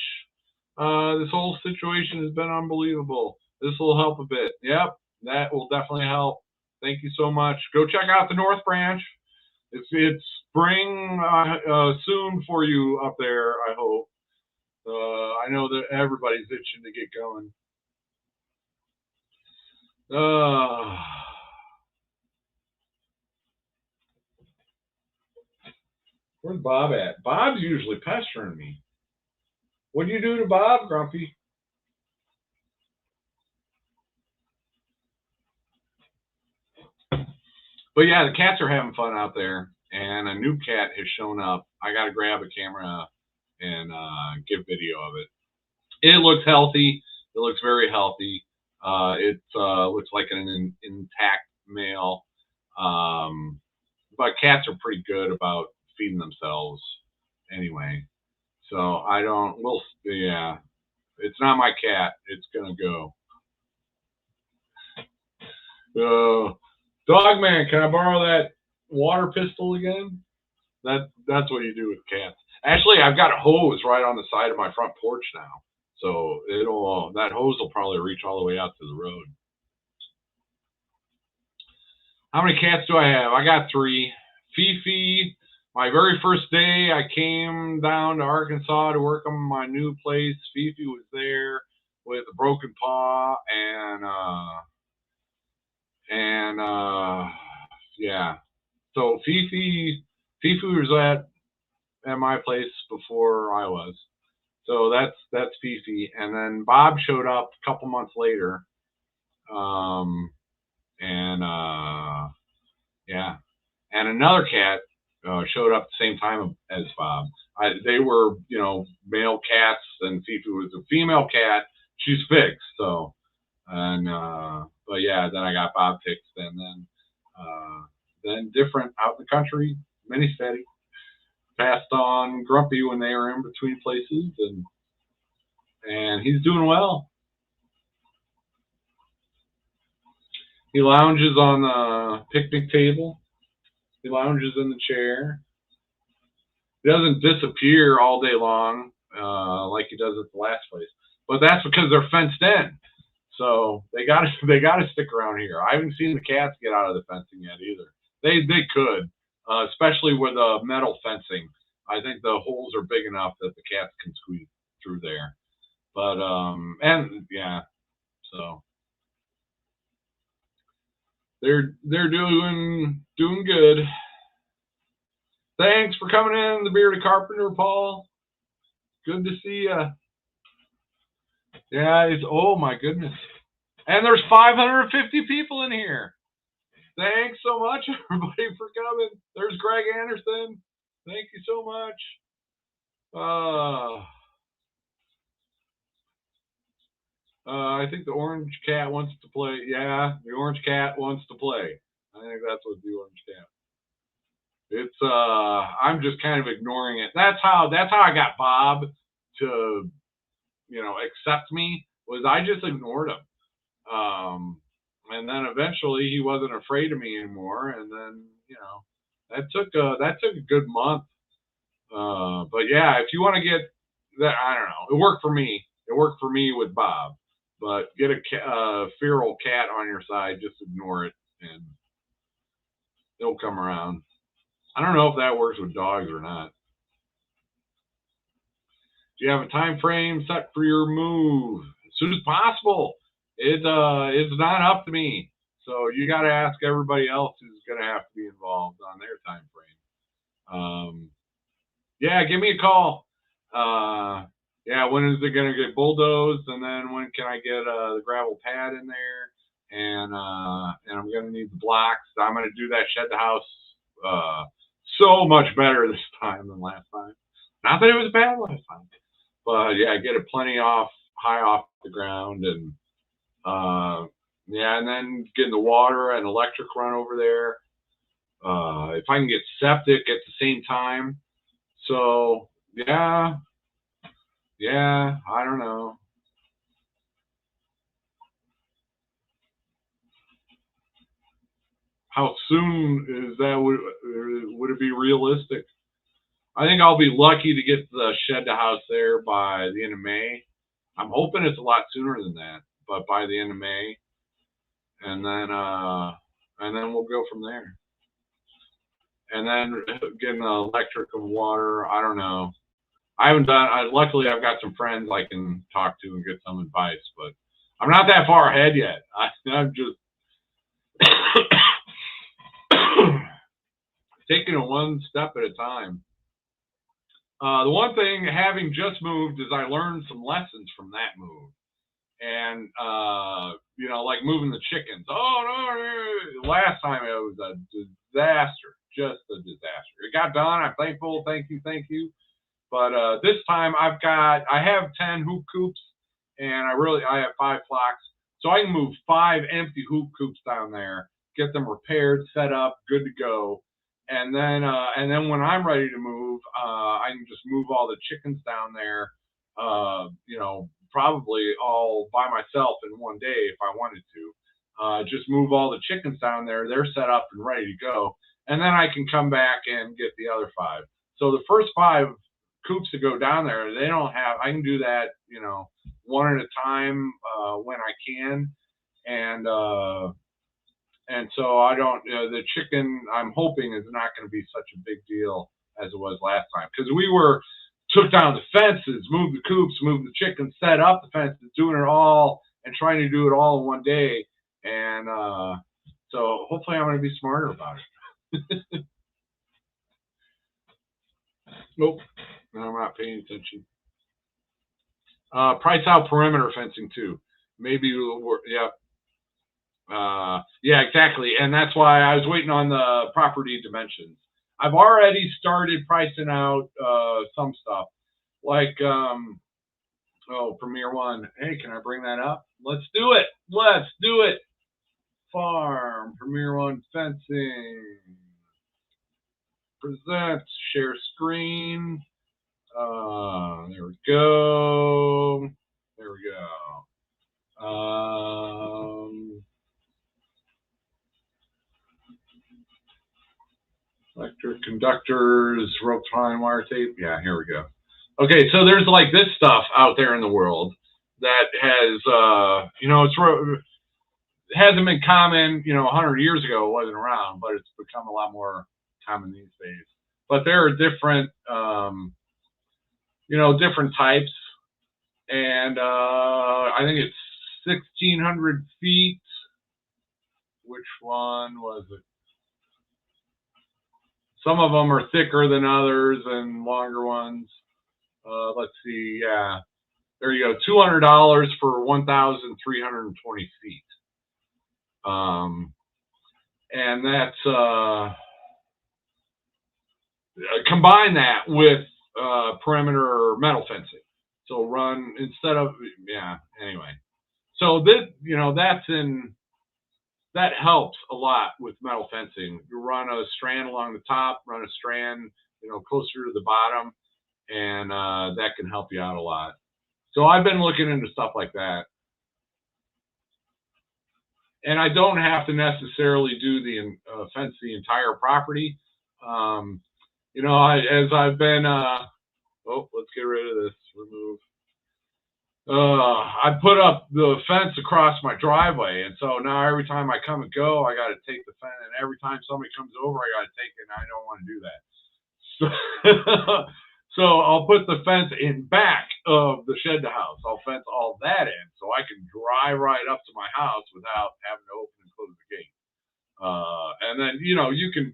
This whole situation has been unbelievable. This will help a bit. Yep, that will definitely help. Thank you so much. Go check out the North Branch. It's spring soon for you up there, I hope. I know that everybody's itching to get going. Where's Bob at? Bob's usually pestering me. What do you do to Bob, Grumpy? But yeah, the cats are having fun out there, and a new cat has shown up. I got to grab a camera and get video of it. It looks healthy. It looks very healthy. It looks like an intact male. But cats are pretty good about feeding themselves anyway. So yeah. It's not my cat. It's going to go. Dogman, can I borrow that water pistol again? That's what you do with cats. Actually, I've got a hose right on the side of my front porch now. So that hose will probably reach all the way out to the road. How many cats do I have? I got 3. Fifi, my very first day I came down to Arkansas to work on my new place. Fifi was there with a broken paw, and yeah. So Fifi was at my place before I was. So that's Fifi. And then Bob showed up a couple months later. Yeah. And another cat showed up at the same time as Bob. They were, male cats, and Fifi was a female cat. She's fixed, so. And but yeah, then I got Bob fixed, and then different out in the country, mini steady. Passed on Grumpy when they were in between places, and he's doing well. He lounges on the picnic table. He lounges in the chair. He doesn't disappear all day long like he does at the last place, but that's because they're fenced in. So they got to stick around here. I haven't seen the cats get out of the fencing yet either. They could, especially with metal fencing. I think the holes are big enough that the cats can squeeze through there. But and yeah, so they're doing good. Thanks for coming in, the Bearded Carpenter, Paul. Good to see you. Yeah, oh my goodness. And there's 550 people in here. Thanks so much, everybody, for coming. There's Greg Anderson. Thank you so much. I think the orange cat wants to play. Yeah, the orange cat wants to play. I think that's what the orange cat. It's I'm just kind of ignoring it. That's how I got Bob to accept me, was I just ignored him. And then eventually he wasn't afraid of me anymore, and then that took a good month. But yeah, if you want to get that, I don't know, it worked for me. It worked for me with Bob. But get a feral cat on your side, just ignore it, and it'll come around. I don't know if that works with dogs or not. Do you have a time frame set for your move? As soon as possible. It's not up to me. So you got to ask everybody else who's going to have to be involved on their time frame. Yeah, give me a call. Yeah, when is it going to get bulldozed? And then when can I get the gravel pad in there? And I'm going to need the blocks. I'm going to do that shed the house so much better this time than last time. Not that it was bad last time, but yeah, get it plenty high off the ground, and yeah, and then getting the water and electric run over there. If I can get septic at the same time, so yeah, I don't know. How soon is that? Would it be realistic? I think I'll be lucky to get the shed to house there by the end of May. I'm hoping it's a lot sooner than that, but by the end of May, and then we'll go from there. And then getting the electric and water, I don't know. I haven't done. Luckily, I've got some friends I can talk to and get some advice, but I'm not that far ahead yet. I'm just taking it one step at a time. The one thing, having just moved, is I learned some lessons from that move. And, you know, like moving the chickens. Oh, no, last time it was a disaster, just a disaster. It got done. I'm thankful. Thank you. But this time I have 10 hoop coops, and I have 5 flocks. So I can move 5 empty hoop coops down there, get them repaired, set up, good to go. And then when I'm ready to move, I can just move all the chickens down there, you know, probably all by myself in one day if I wanted to. Just move all the chickens down there. They're set up and ready to go. And then I can come back and get the other 5. So the first 5 coops to go down there, I can do that, you know, one at a time when I can. And so I don't, the chicken, I'm hoping, is not going to be such a big deal as it was last time. Because took down the fences, moved the coops, moved the chickens, set up the fences, doing it all and trying to do it all in one day. And so hopefully I'm going to be smarter about it. Nope, I'm not paying attention. Price out perimeter fencing too. Maybe it'll work. Yeah. Yeah, exactly. And that's why I was waiting on the property dimensions. I've already started pricing out some stuff. Like, Premier One. Hey, can I bring that up? Let's do it. Farm, Premier One fencing. Present, share screen. There we go. Electric conductors, rope twine, wire tape. Yeah, here we go. Okay, so there's like this stuff out there in the world that has, you know, it hasn't been common, you know, 100 years ago it wasn't around, but it's become a lot more common these days. But there are different, you know, different types. And I think it's 1,600 feet. Which one was it? Some of them are thicker than others and longer ones. Let's see. Yeah, there you go. $200 for 1,320 feet. And that's combine that with perimeter metal fencing. So run instead of anyway. So this, you know, that helps a lot with metal fencing. You run a strand along the top, run a strand, you know, closer to the bottom, and that can help you out a lot. So I've been looking into stuff like that. And I don't have to necessarily do the fence the entire property. You know, as I've been, let's get rid of this, remove. I put up the fence across my driveway, and so now every time I come and go, I got to take the fence, and every time somebody comes over, I got to take it, and I don't want to do that. So I'll put the fence in back of the shed to house. I'll fence all that in, so I can drive right up to my house without having to open and close the gate. And then, you know, you can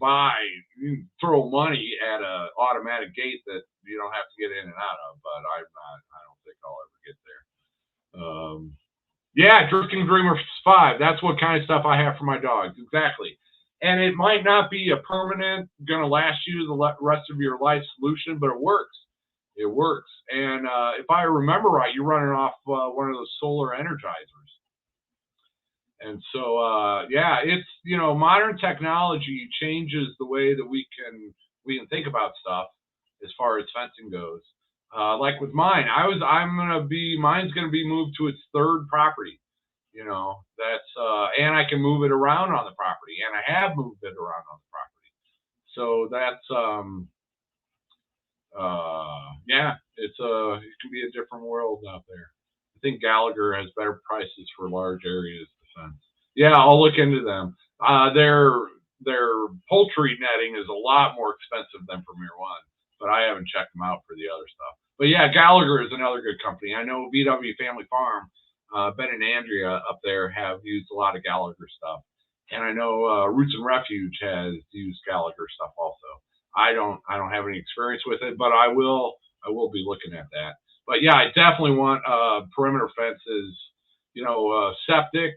throw money at an automatic gate that you don't have to get in and out of, but I don't think I'll ever get there. Yeah, Drifting Dreamer 5. That's what kind of stuff I have for my dogs. Exactly. And it might not be a permanent, going to last you the rest of your life solution, but it works. It works. And if I remember right, you're running off one of those solar energizers. And so, yeah, it's, you know, modern technology changes the way that we can think about stuff as far as fencing goes. Like with mine, mine's gonna be moved to its third property. You know, that's and I can move it around on the property, and I have moved it around on the property. So that's yeah, it can be a different world out there. I think Gallagher has better prices for large areas to fence. Yeah, I'll look into them. Their poultry netting is a lot more expensive than Premier One, but I haven't checked them out for the other stuff. But yeah, Gallagher is another good company. I know VW Family Farm, Ben and Andrea up there have used a lot of Gallagher stuff, and I know Roots and Refuge has used Gallagher stuff also. I don't have any experience with it, but I will be looking at that. But yeah, I definitely want perimeter fences, you know, septic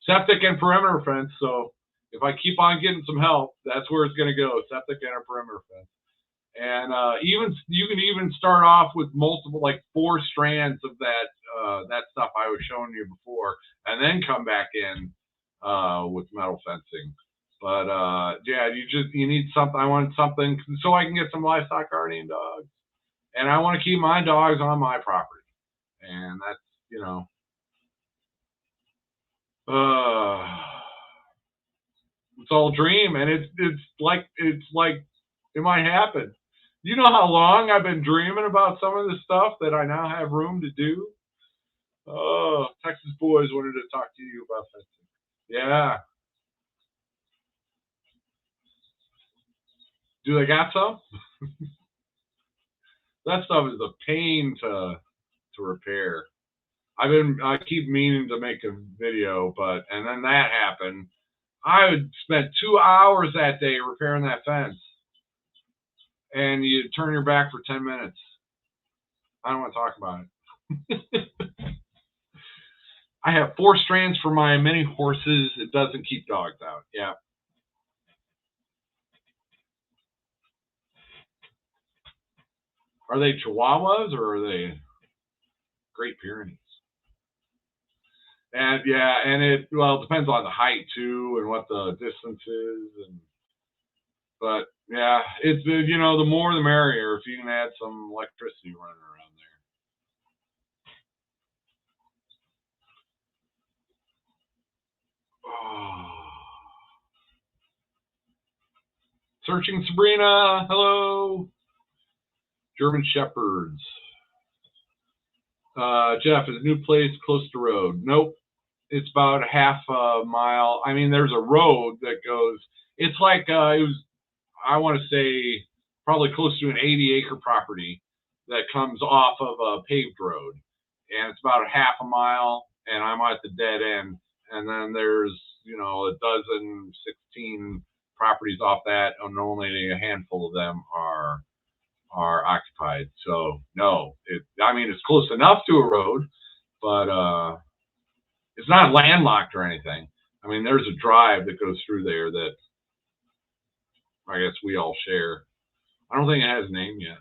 and perimeter fence. So if I keep on getting some help, that's where it's going to go, septic and a perimeter fence. And you can even start off with multiple, like 4 strands of that stuff I was showing you before, and then come back in with metal fencing. But yeah, you need something. I want something so I can get some livestock guardian dogs, and I want to keep my dogs on my property, and that's, you know, it's all a dream, and it's like it might happen. You know how long I've been dreaming about some of the stuff that I now have room to do. Oh, Texas boys wanted to talk to you about that. Yeah. Do they got some? That stuff is a pain to repair. I keep meaning to make a video, and then that happened. I would spend 2 hours that day repairing that fence, and you turn your back for 10 minutes. I don't want to talk about it. I have 4 strands for my mini horses. It doesn't keep dogs out. Yeah. Are they Chihuahuas or are they Great Pyrenees? And yeah, and it depends on the height too, and what the distance is, but yeah, it's, you know, the more the merrier. If you can add some electricity running around there. Oh. Searching Sabrina, hello. German Shepherds. Jeff, is a new place close to road? Nope. It's about half a mile. I mean, there's a road that goes. It's like it was. I want to say probably close to an 80-acre property that comes off of a paved road, and it's about a half a mile. And I'm at the dead end, and then there's, you know, 16 properties off that, and only a handful of them are occupied. So no, I mean, it's close enough to a road, but it's not landlocked or anything. I mean, there's a drive that goes through there that I guess we all share. I don't think it has a name yet.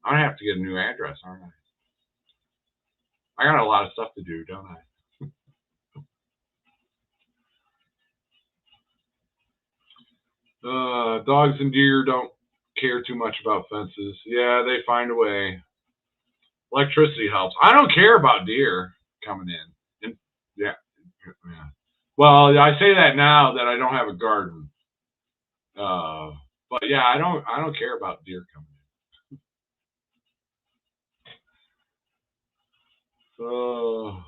I have to get a new address, aren't I? I got a lot of stuff to do, don't I? Dogs and deer don't care too much about fences. Yeah, they find a way. Electricity helps. I don't care about deer coming in. And yeah. Well, I say that now that I don't have a garden. But yeah, I don't care about deer coming in.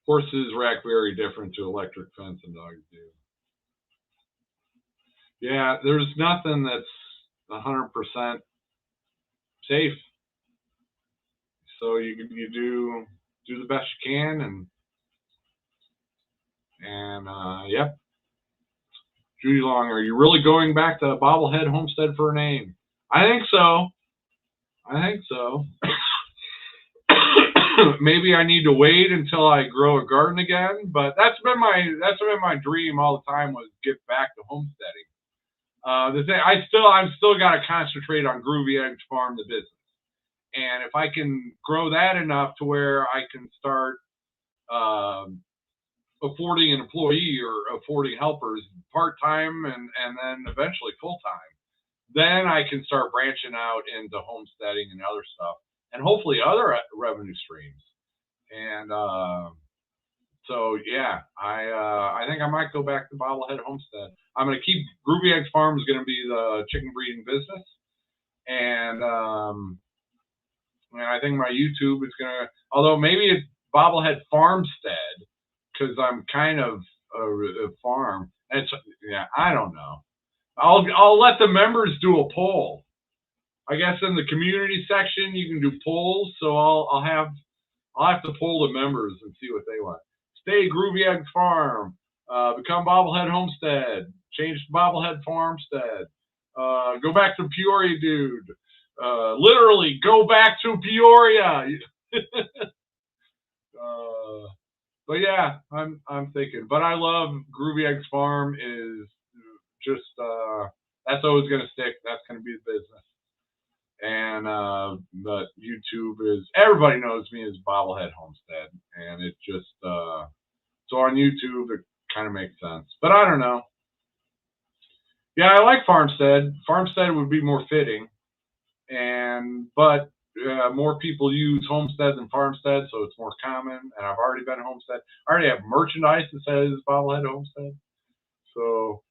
Horses react very different to electric fence than dogs do. Yeah, there's nothing that's 100% safe. So you do the best you can, and yep. Judy Long, are you really going back to Bobblehead Homestead for a name? I think so. Maybe I need to wait until I grow a garden again, but that's been my dream all the time, was get back to homesteading. the thing, I'm still got to concentrate on Groovy Eggs Farm, the business. And if I can grow that enough to where I can start affording an employee or affording helpers part-time and then eventually full-time, then I can start branching out into homesteading and other stuff, and hopefully other revenue streams. And so yeah, I think I might go back to Bobblehead Homestead. I'm going to keep Groovy Eggs Farm is going to be the chicken breeding business, and I think my YouTube is going to, although maybe it's Bobblehead Farmstead, because I'm kind of a farm. It's, yeah, I don't know. I'll let the members do a poll. I guess in the community section you can do polls, so I'll have to poll the members and see what they want. Stay Groovy Eggs Farm, become Bobblehead Homestead, change to Bobblehead Farmstead, go back to Peoria, dude. Literally go back to Peoria. But yeah, I'm thinking. But I love Groovy Eggs Farm is just that's always gonna stick. That's gonna be the business. And but YouTube is, everybody knows me as Bobblehead Homestead, and it just so on YouTube it kind of makes sense. But I don't know. Yeah, I like Farmstead. Farmstead would be more fitting, but more people use Homestead than Farmstead, so it's more common. And I've already been Homestead. I already have merchandise that says Bobblehead Homestead. So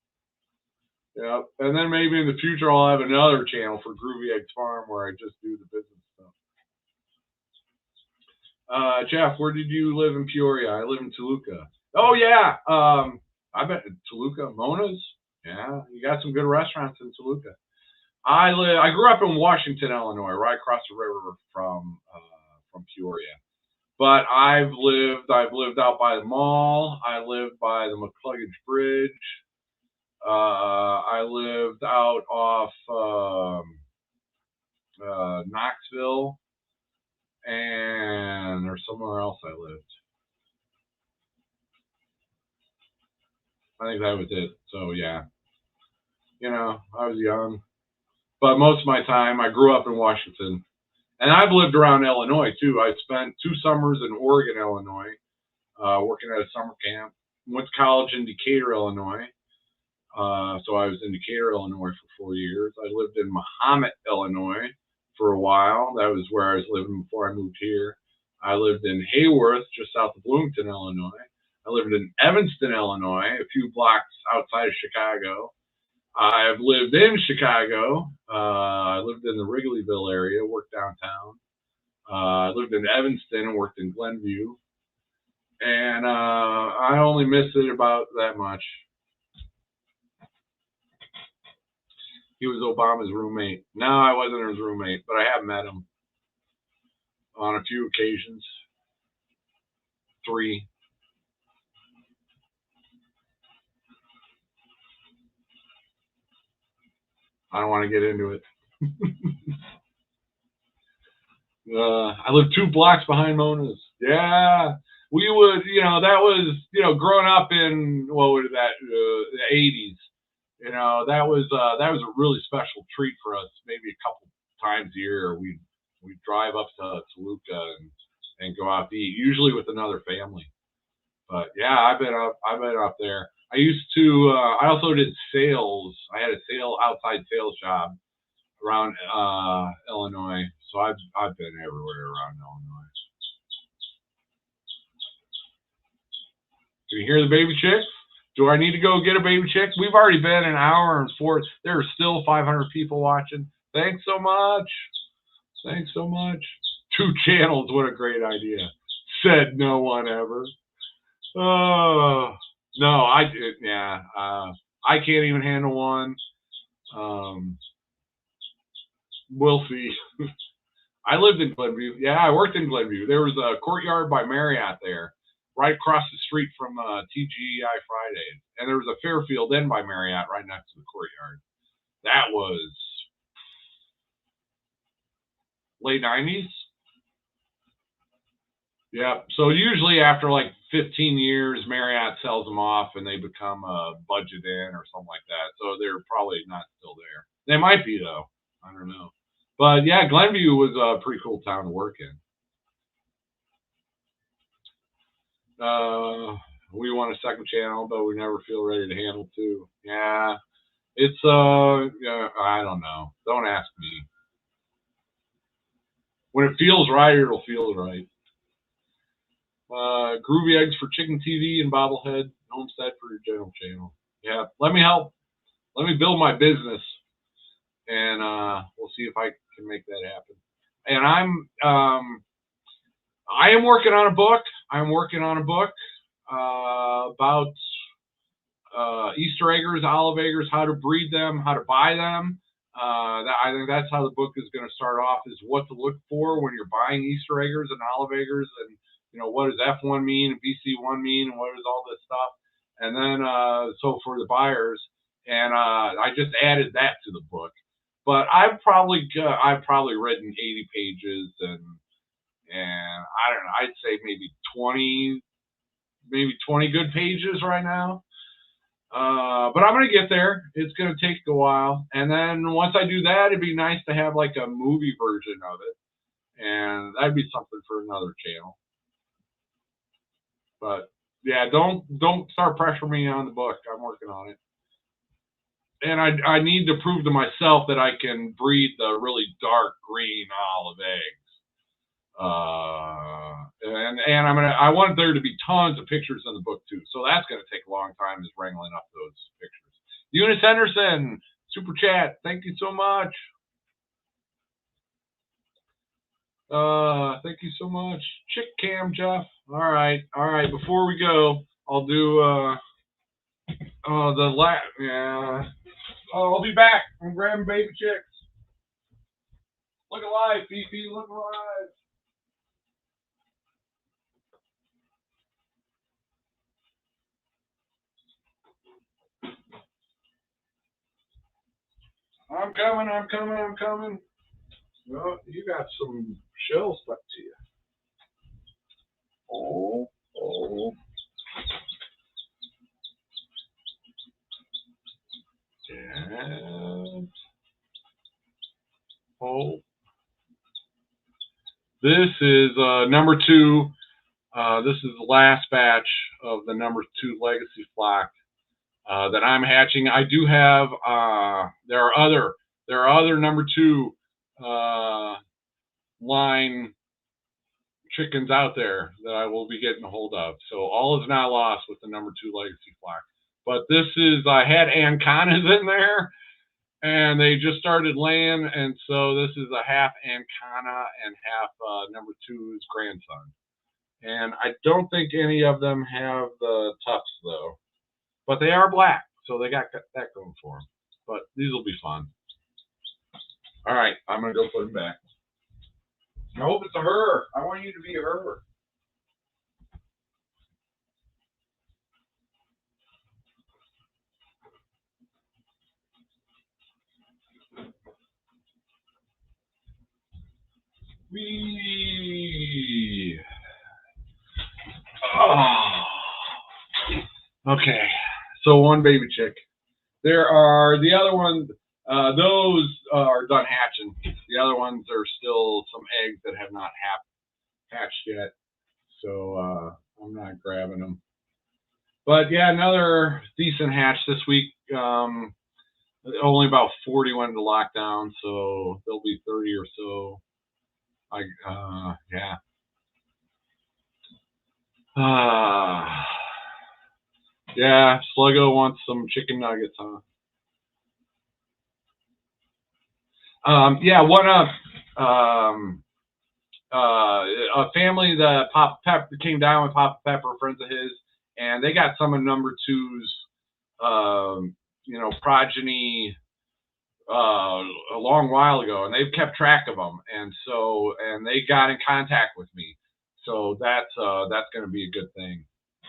yeah, and then maybe in the future I'll have another channel for Groovy Eggs Farm where I just do the business stuff. Jeff, where did you live in Peoria? I live in Toluca. Oh yeah, I bet Toluca, Mona's. Yeah, you got some good restaurants in Toluca. I grew up in Washington, Illinois, right across the river from Peoria. But I've lived out by the mall. I lived by the McCluggage Bridge. I lived out off Knoxville, and there's somewhere else I lived. I think that was it. So yeah, I was young, but most of my time I grew up in Washington, and I've lived around Illinois too. I spent 2 summers in Oregon, Illinois, working at a summer camp. Went to college in Decatur, Illinois. So I was in Decatur, Illinois for 4 years. I lived in Mahomet, Illinois for a while. That was where I was living before I moved here. I lived in Hayworth, just south of Bloomington, Illinois. I lived in Evanston, Illinois, a few blocks outside of Chicago. I've lived in Chicago. I lived in the Wrigleyville area, worked downtown. I lived in Evanston and worked in Glenview. And I only missed it about that much. He was Obama's roommate. No, I wasn't his roommate, but I have met him on a few occasions. 3. I don't want to get into it. I lived 2 blocks behind Mona's. Yeah, we would, that was, growing up in, what was that, the 80s. That was a really special treat for us. Maybe a couple times a year, we'd drive up to Toluca and go out to eat, usually with another family. But yeah, I've been up there. I used to. I also did sales. I had a outside sales job around Illinois. So I've been everywhere around Illinois. Do you hear the baby chicks? Do I need to go get a baby chick? We've already been an hour and 4. There are still 500 people watching. Thanks so much. Thanks so much. 2 channels. What a great idea. Said no one ever. Oh, no, I did. Yeah. I can't even handle one. We'll see. I lived in Glenview. Yeah, I worked in Glenview. There was a Courtyard by Marriott there, right across the street from TGI Fridays. And there was a Fairfield Inn by Marriott right next to the Courtyard. That was late 90s. Yeah. So usually after like 15 years, Marriott sells them off and they become a Budget Inn or something like that. So they're probably not still there. They might be though. I don't know. But yeah, Glenview was a pretty cool town to work in. We want a second channel, but we never feel ready to handle two. Yeah. It's yeah, I don't know. Don't ask me. When it feels right, it'll feel right. Groovy Eggs for Chicken TV and Bobblehead Homestead for your general channel. Yeah, let me help. Let me build my business, and we'll see if I can make that happen. And I am working on a book. I'm working on a book about Easter eggers, olive eggers, how to breed them, how to buy them. I think that's how the book is going to start off: is what to look for when you're buying Easter eggers and olive eggers, and what does F1 mean and BC1 mean, and what is all this stuff. And then so for the buyers, and I just added that to the book. But I've probably written 80 pages, and I don't know. I'd say maybe 20 good pages right now. But I'm going to get there. It's going to take a while. And then once I do that, it'd be nice to have like a movie version of it. And that'd be something for another channel. But yeah, don't start pressuring me on the book. I'm working on it. And I need to prove to myself that I can breed the really dark green olive eggs. And I want there to be tons of pictures in the book too. So that's going to take a long time, is wrangling up those pictures. Eunice Henderson, super chat. Thank you so much. Thank you so much. Chick cam, Jeff. All right. Before we go, I'll do yeah. I'll be back. I'm grabbing baby chicks. Look alive, Fifi. Look alive. I'm coming. Well, you got some shells stuck to you. Oh. And this is number 2. This is the last batch of the number 2 legacy flock that I'm hatching. I do have there are other number 2 line chickens out there that I will be getting a hold of. So all is not lost with the number 2 legacy flock. But this is, I had Ancanas in there, and they just started laying, and so this is a half Ancana and half number 2's grandson. And I don't think any of them have the tufts though, but they are black, so they got that going for them. But these will be fun. All right, I'm gonna go put them back. I hope it's a her. I want you to be a her. Okay, so one baby chick. There are the other ones. Those are done hatching. The other ones are still some eggs that have not hatched yet. So I'm not grabbing them. But yeah, another decent hatch this week. Only about 40 went into lockdown, so there'll be 30 or so. Yeah. Yeah, Sluggo wants some chicken nuggets, huh? Yeah, a family that Papa Pepper came down with Papa Pepper, friends of his, and they got some of number 2's, progeny a long while ago, and they've kept track of them, and they got in contact with me, so that's going to be a good thing.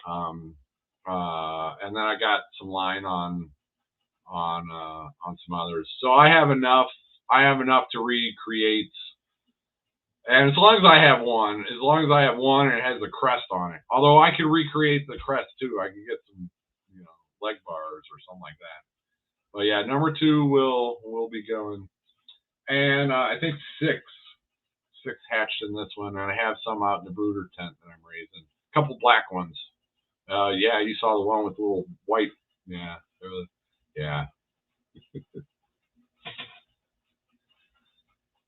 And then I got some line on some others, so I have enough to recreate And as long as I have one, and it has a crest on it. Although I could recreate the crest too. I could get some, leg bars or something like that. But yeah, number 2 will be going. And I think six hatched in this one, and I have some out in the brooder tent that I'm raising. A couple black ones. Yeah, you saw the one with the little white. Yeah, yeah.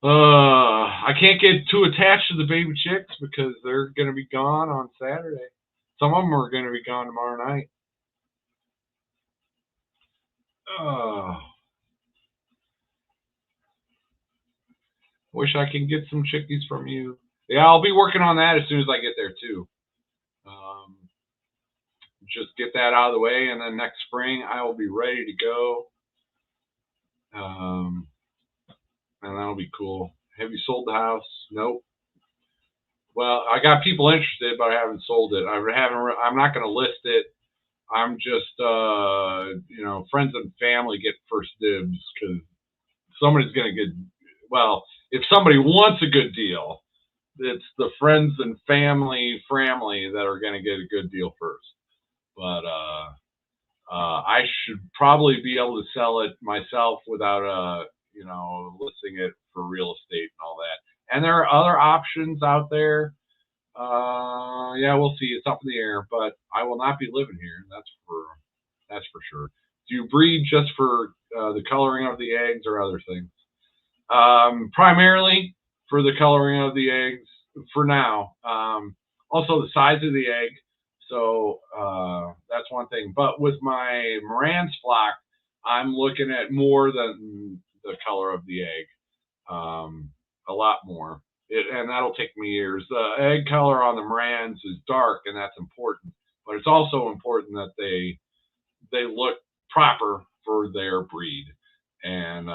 I can't get too attached to the baby chicks because they're going to be gone on Saturday. Some of them are going to be gone tomorrow night. Wish I could get some chickies from you. Yeah, I'll be working on that as soon as I get there too. Just get that out of the way, and then next spring I will be ready to go. And that'll be cool. Have you sold the house? Nope. Well, I got people interested, but I haven't sold it. I'm not going to list it. I'm just, friends and family get first dibs because somebody's going to get. Well, if somebody wants a good deal, it's the friends and family that are going to get a good deal first. But I should probably be able to sell it myself without listing it for real estate and all that. And there are other options out there. Yeah, we'll see. It's up in the air, but I will not be living here. That's for sure. Do you breed just for the coloring of the eggs or other things? Primarily for the coloring of the eggs for now. Also the size of the egg. So that's one thing. But with my Moran's flock, I'm looking at more than the color of the egg. A lot more. And that'll take me years. The egg color on the Morans is dark, and that's important. But it's also important that they look proper for their breed. And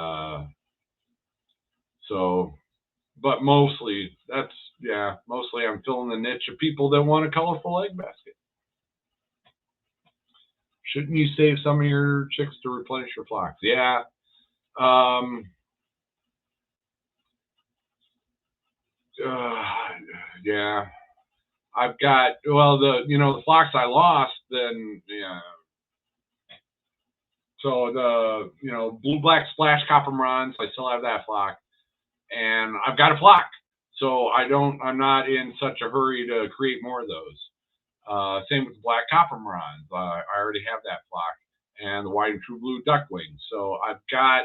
but mostly I'm filling the niche of people that want a colorful egg basket. Shouldn't you save some of your chicks to replenish your flocks? Yeah. Yeah. I've got the flocks I lost, then yeah. So the blue black splash copper Morans, I still have that flock, and I've got a flock, so I'm not in such a hurry to create more of those. Same with the black copper Morans. I already have that flock, and the white and true blue duck wings. So I've got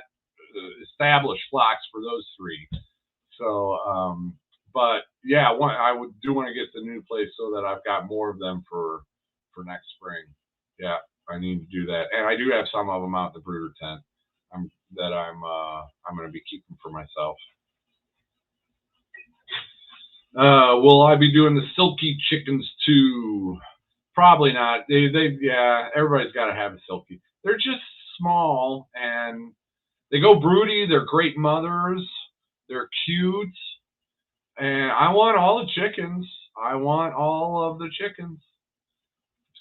established flocks for those 3. So, but yeah, I do want to get the new place so that I've got more of them for next spring. Yeah, I need to do that, and I do have some of them out in the brooder tent. I'm going to be keeping for myself. Will I be doing the silky chickens too? Probably not. Everybody's got to have a silky. They're just small and they go broody. They're great mothers. They're cute. And I want all the chickens. I want all of the chickens.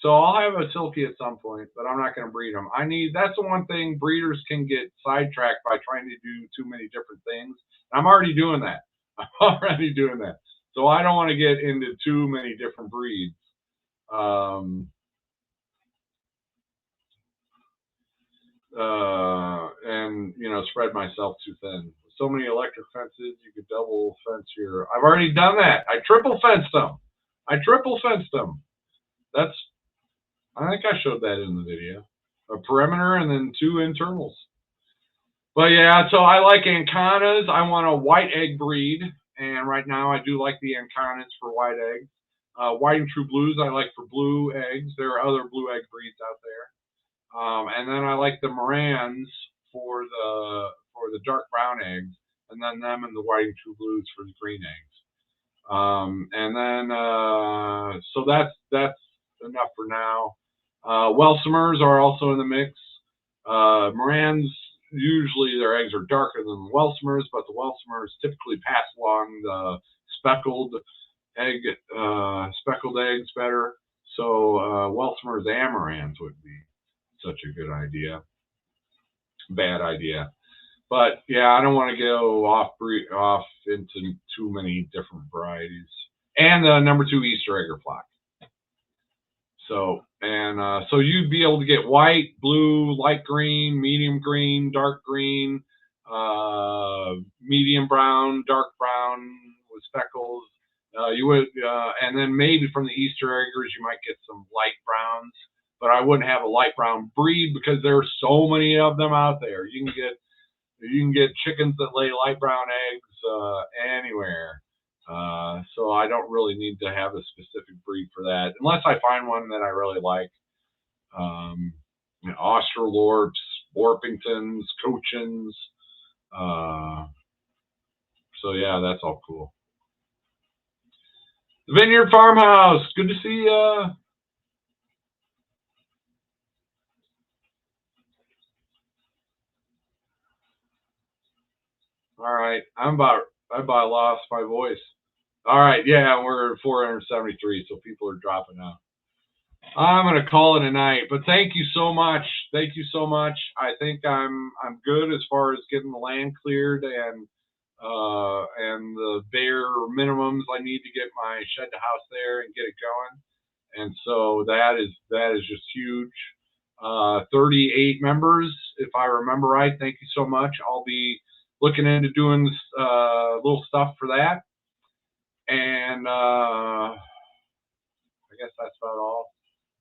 So I'll have a silky at some point, but I'm not going to breed them. That's the one thing breeders can get sidetracked by trying to do too many different things. I'm already doing that. So I don't want to get into too many different breeds. And spread myself too thin. So many electric fences, you could double fence your. I've already done that. I triple fenced them. I think I showed that in the video. A perimeter and then 2 internals. But yeah, so I like Ancanas. I want a white egg breed, and right now I do like the Ancanas for white eggs. White and true blues I like for blue eggs. There are other blue egg breeds out there. And then I like the Morans for the dark brown eggs, and then them and the white and true blues for the green eggs. And then so that's enough for now. Welsumers are also in the mix. Morans, usually their eggs are darker than the Welsumers, but the Welsumers typically pass along the speckled eggs better. So Welsumers and Morans would be such a good idea. Bad idea. But yeah, I don't want to go off into too many different varieties. And the number 2 Easter egger flock. So, and so you'd be able to get white, blue, light green, medium green, dark green, medium brown, dark brown with speckles. You would, and then maybe from the Easter eggers you might get some light browns, but I wouldn't have a light brown breed because there are so many of them out there. You can get chickens that lay light brown eggs anywhere. So I don't really need to have a specific breed for that, unless I find one that I really like. You know, Australorps, Orpingtons, Cochins. So yeah, that's all cool. The Vineyard Farmhouse, good to see you. All right, I about lost my voice. All right, yeah, we're at 473, so people are dropping out. I'm gonna call it a night, but thank you so much. Thank you so much. I think I'm good as far as getting the land cleared and the bare minimums I need to get my shed to house there and get it going. And so that is just huge. 38 members, if I remember right. Thank you so much. I'll be looking into doing this, little stuff for that. And I guess that's about all.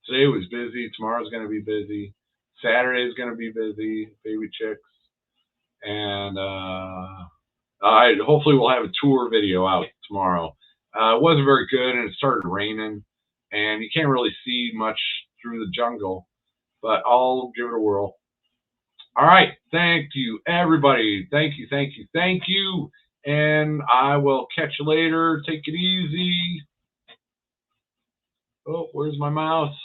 Today was busy. Tomorrow's going to be busy. Saturday's going to be busy. Baby chicks. And hopefully we'll have a tour video out tomorrow. It wasn't very good, and it started raining, and you can't really see much through the jungle, but I'll give it a whirl. All right. Thank you, everybody. Thank you, thank you, thank you. And I will catch you later. Take it easy. Oh, where's my mouse?